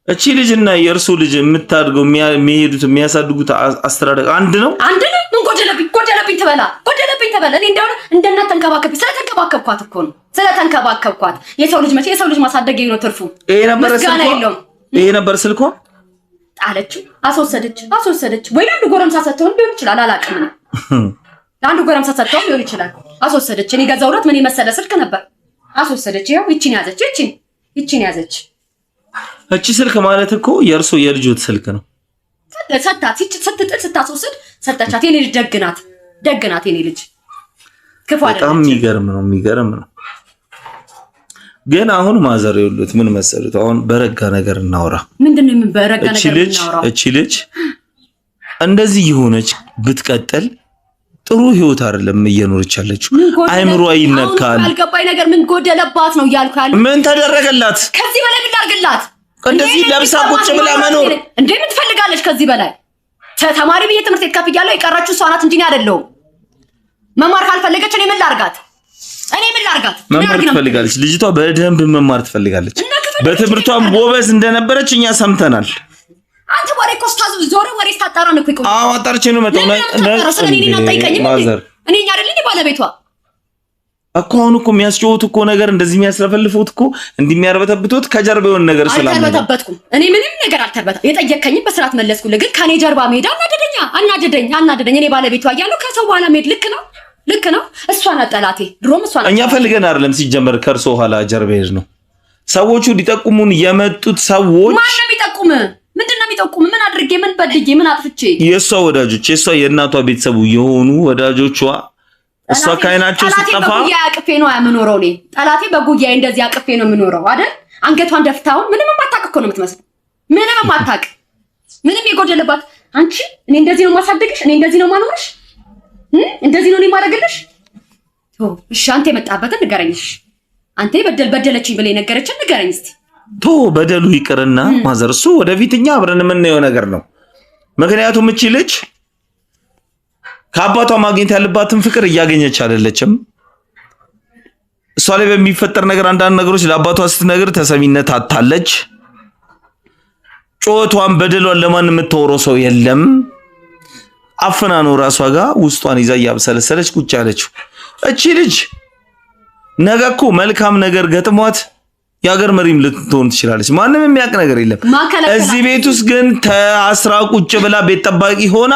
እቺ ልጅና የእርሶ ልጅ የምታድገው የሚሄዱት የሚያሳድጉት አስተዳደግ አንድ ነው? ምን ጎደለብኝ ትበላ? እኔ እንደናንተ ስለተንከባከብኳት እኮ ነው። ስለተንከባከብኳት የሰው ልጅ ማሳደግ ነው ትርፉ። ይሄ ነበር ስልኳ። ጣለችው፣ አስወሰደች። ወይ ለአንዱ ጎረምሳ ሰጥተው ሊሆን ይችላል፣ አላውቅም ነው። ለአንዱ ጎረምሳ ሰጥተው ሊሆን ይችላል። አስወሰደች። እኔ ገዛውላት ምን የመሰለ ስልክ ነበር። አስወሰደች። ይኸው ይቺን ያዘች። እቺ ስልክ ማለት እኮ የእርሶ የልጆት ስልክ ነው። ስታስወስድ ሰጠቻት። የኔ ልጅ ደግናት የኔ ልጅ ክፉ አይደለም። በጣም የሚገርም ነው። ግን አሁን ማዘር ይሉት ምን መሰሉት? አሁን በረጋ ነገር እናወራ። ምንድነው በረጋ ነገር እናወራ? እቺ ልጅ እንደዚህ የሆነች ብትቀጥል ጥሩ ህይወት አይደለም እየኖረች ያለችው። አይምሮ ይነካል። አልገባኝ ነገር ምን ጎደለባት ነው እያልኩ ያለው። ምን ተደረገላት? ከዚህ በላይ ምን ላድርግላት? እንደዚህ ለብሳ ቁጭ ብላ መኖር እንዴ? ምን ትፈልጋለች ከዚህ በላይ? ተማሪ ብዬ ትምህርት ቤት ከፍያለሁ። የቀራችሁ እሷ ናት እንጂ እኔ አይደለሁም። መማር ካልፈለገች እኔ ምን ላድርጋት? መማር ትፈልጋለች ልጅቷ፣ በደንብ መማር ትፈልጋለች። በትምህርቷም ጎበዝ እንደነበረች እኛ ሰምተናል። አንተ ወሬ ኮስታዝ ዞረ ወሬ ስታጣራ ነው እኮ። አዎ አጣርቼ ነው መጣው። እኔ አይደለኝ ባለቤቷ እኮ። አሁን እኮ የሚያስጨውት እኮ ነገር እንደዚህ የሚያስለፈልፉት እኮ እንደሚያርበተብቱት ከጀርባ የሆነ ነገር ስላለ አልተርበተበትኩም። እኔ ምንም ነገር አልተርበተበትኩም። የጠየቀኝ በስርዓት መለስኩልህ። ግን ከኔ ጀርባ መሄድ አናደደኝ። እኔ ባለቤቷ እያለሁ ከሰው በኋላ መሄድ ልክ ነው። እሷ ናት ጠላቴ። ድሮም እሷ ናት። እኛ ፈልገን አይደለም ሲጀመር ከርሶ ኋላ ጀርባ ሄድ ነው። ሰዎቹ ሊጠቁሙን የመጡት ሰዎች ማን ነው የሚጠቁም? ምንድነው የሚጠቁም? ምን አድርጌ ምን በድጌ ምን አጥፍቼ? የሷ ወዳጆች የሷ የእናቷ ቤተሰቡ የሆኑ ወዳጆቿ እሷ ካይናቸው ሲጠፋ በጉያ አቅፌ ነው የምኖረው። እኔ ጠላቴ በጉያ እንደዚህ አቅፌ ነው የምኖረው አይደል? አንገቷን ደፍታው ምንም ማታቅ እኮ ነው የምትመስለው። ምንም ማታቅ ምንም የጎደለባት አንቺ። እኔ እንደዚህ ነው ማሳደግሽ፣ እኔ እንደዚህ ነው ማኖርሽ፣ እንደዚህ ነው እኔ ማድረግልሽ። እሺ አንተ የመጣበትን ንገረኝሽ። አንተ በደለችኝ ብለህ ነገረችን ንገረኝ እስቲ። በደሉ ይቅርና ማዘር እሱ ወደፊትኛ አብረን የምናየው ነገር ነው። ምክንያቱም እቺ ልጅ ከአባቷ ማግኘት ያለባትን ፍቅር እያገኘች አይደለችም። እሷ ላይ በሚፈጠር ነገር አንዳንድ ነገሮች ለአባቷ ስትነግር ተሰሚነት አጣለች። ጮቷን በደሏን ለማን የምታወራው ሰው የለም። አፍና ነው ራሷ ጋር ውስጧን ይዛ ያብሰለሰለች ቁጭ ያለችው። እቺ ልጅ ነገ እኮ መልካም ነገር ገጥሟት የሀገር መሪም ልትሆን ትችላለች። ማንም የሚያውቅ ነገር የለም። እዚህ ቤት ውስጥ ግን ተአስራ ቁጭ ብላ ቤት ጠባቂ ሆና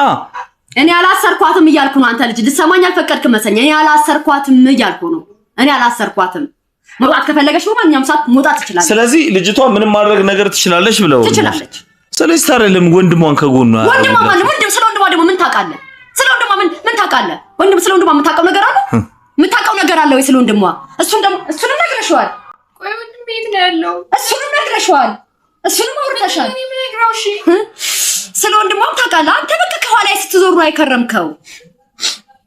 እኔ አላሰርኳትም እያልኩ ነው። አንተ ልጅ ልትሰማኝ አልፈቀድክም መሰለኝ። እኔ አላሰርኳትም እያልኩ ነው። እኔ አላሰርኳትም። መውጣት ከፈለገች በማንኛውም ሰዓት መውጣት ትችላለች። ስለዚህ ልጅቷ ምንም ማድረግ ነገር ትችላለች ብለው ትችላለች። ስለዚህ ታረለም ወንድሟን ከጎኗ ወንድሟ ስለ ወንድሟ ደግሞ ምን ታውቃለህ? ስለ ወንድሟ ምን ታውቃለህ? ስለ ወንድሟ የምታውቀው ነገር አለ? የምታውቀው ነገር አለ ወይ ስለ ወንድሟ? እሱንም ነግረሽዋል። ቆይ ወንድም ቤት ነው ያለው። እሱንም ነግረሽዋል። እሱንም አውርተሻል። ስለ ወንድሟም ታውቃለህ። አንተ በቃ ከኋላ ስትዞሩ አይከረምከው።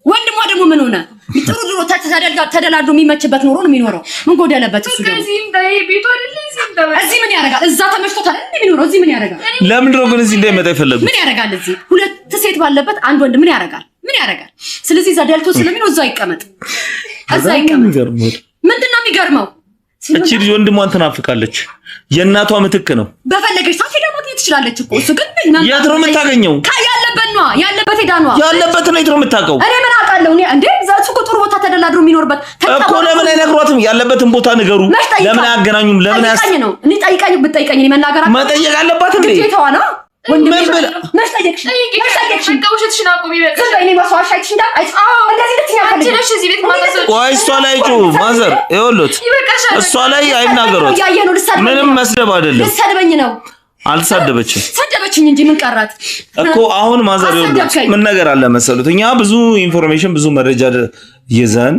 ወንድሟ ደግሞ ምን ሆነ? ጥሩ ድሮ ተደላድሎ የሚመችበት ኖሮ ነው የሚኖረው። ምን ጎደለበት? እሱ ደግሞ እዚህ ምን ያደርጋል? እዛ ተመችቶታል የሚኖረው። እዚህ ምን ያደርጋል? ለምንድን ነው ግን እዚህ እንዳይመጣ የፈለጉት? ምን ያደርጋል? እዚህ ሁለት ሴት ባለበት አንድ ወንድ ምን ያደርጋል? ስለዚህ እዛ ደልቶ ስለሚኖር እዛ ይቀመጥ። ምንድን ነው የሚገርመው? እቺ ልጅ ወንድሟን ትናፍቃለች። የእናቷ ምትክ ነው። በፈለገች ሰዓት ሄዳ ማግኘት ትችላለች እኮ። እሱ ግን የት ነው የምታገኘው? ያለበት ሄዳ ነው። ያለበት ነው የት ነው የምታውቀው? እኔ ምን አውቃለሁ? እኔ እንዴ እሱ እኮ ጥሩ ቦታ ተደላድሮ የሚኖርበት እኮ። ለምን አይነግሯትም? ያለበትን ቦታ ንገሩ። ለምን አያገናኙም? ለምን ነው? እኔ ብትጠይቀኝ እኔ መናገር መጠየቅ አለባት እንዴ? ግዴታዋ ነው። እሷ ላይ ማዘር ይኸውልዎት፣ እሷ ላይ አይናገሩት። ምንም መስደብ አይደለም። ልትሰድበኝ ነው? አልተሳደበችም። ሰደበችኝ እንጂ ምን ቀራት እኮ። አሁን ማዘር ይኸውልዎት ምን ነገር አለ መሰሉት፣ እኛ ብዙ ኢንፎርሜሽን ብዙ መረጃ ይዘን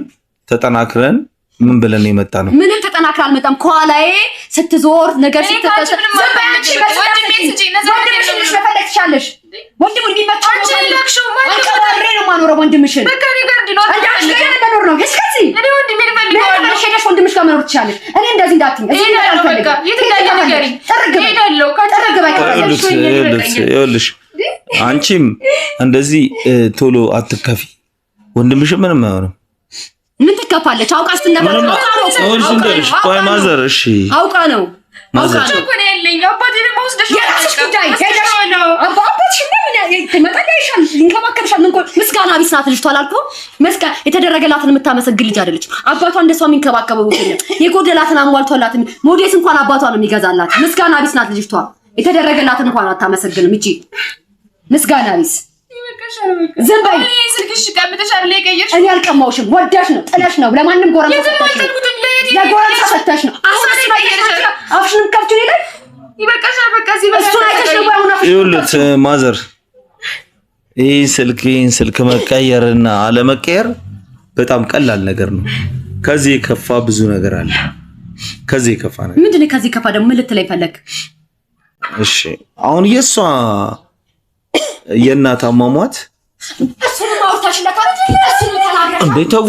ተጠናክረን ምን ብለን የመጣ ነው። ምንም ተጠናክራ አልመጣም። ከኋላዬ ስትዞር ነገር ስትተሰ ወንድሙን የሚመጣው አንቺ ለክሽው ማለት ነው። ማኖረው ወንድምሽን በቃ ነገር ዲኖር አንቺ ጋር እንደኖር ነው። እስከዚህ እዚህ እኔ ወንድሜ ልፈልገዋለሁ። ሄደሽ ወንድምሽ ጋር መኖር ትችያለሽ። እኔ እንደዚህ እንዳትኝ። እዚህ ሄዳለሁ። በቃ የት እንዳለ ንገሪኝ። ሄዳለሁ። ይኸውልሽ አንቺም እንደዚህ ቶሎ አትከፊ። ወንድምሽ ምንም አይሆንም። ምን ትከፋለች? አውቃ ስትነበር ነው። ቆይ ማዘር እሺ አውቃ ነው ማዘር እኮ ነው ያለኝ። አባቴን ማውስደሽ የራስሽ ጉዳይ ሄደሽ አባትሽ ተመጣጣይሻል ሊንከባከብሻል። ምን ምስጋና ቢስ ናት ልጅቷ አላልኩም? ምስጋና የተደረገላትን የምታመሰግን ልጅ አይደለች። አባቷ እንደሷ የሚንከባከበው የጎደላትን አሟልቶላት ሞዴስ እንኳን አባቷ ነው የሚገዛላት። ምስጋና ቢስ ናት ልጅቷ። የተደረገላትን እንኳን አታመሰግንም። እጪ ምስጋና ቢስ ዝም በይ። ስልክሽ ቀምተሻል ላይ ቀየርሽ። እኔ አልቀማውሽም። ወዳሽ ነው ጥለሽ ነው ለማንም ጎረምሳ ሰተሽ ነው። አሁን አፍሽን ከፍቱ ይላል። ይበቃሻል። በቃ እዚህ በቃ እሱን አይተሽ ነው አሁን አፍሽን ይኸውልህ ማዘር ይሄን ስልክ መቀየርና አለመቀየር በጣም ቀላል ነገር ነው። ከዚህ የከፋ ብዙ ነገር አለ። ከዚህ የከፋ ነገር ምንድነው? ከዚህ የከፋ ደግሞ ምን ልትለኝ ፈለግ? እሺ አሁን የሷ የእናት አሟሟት እሱን ማውርታሽ ለካለ እሱን ተናገር። እንዴ ተው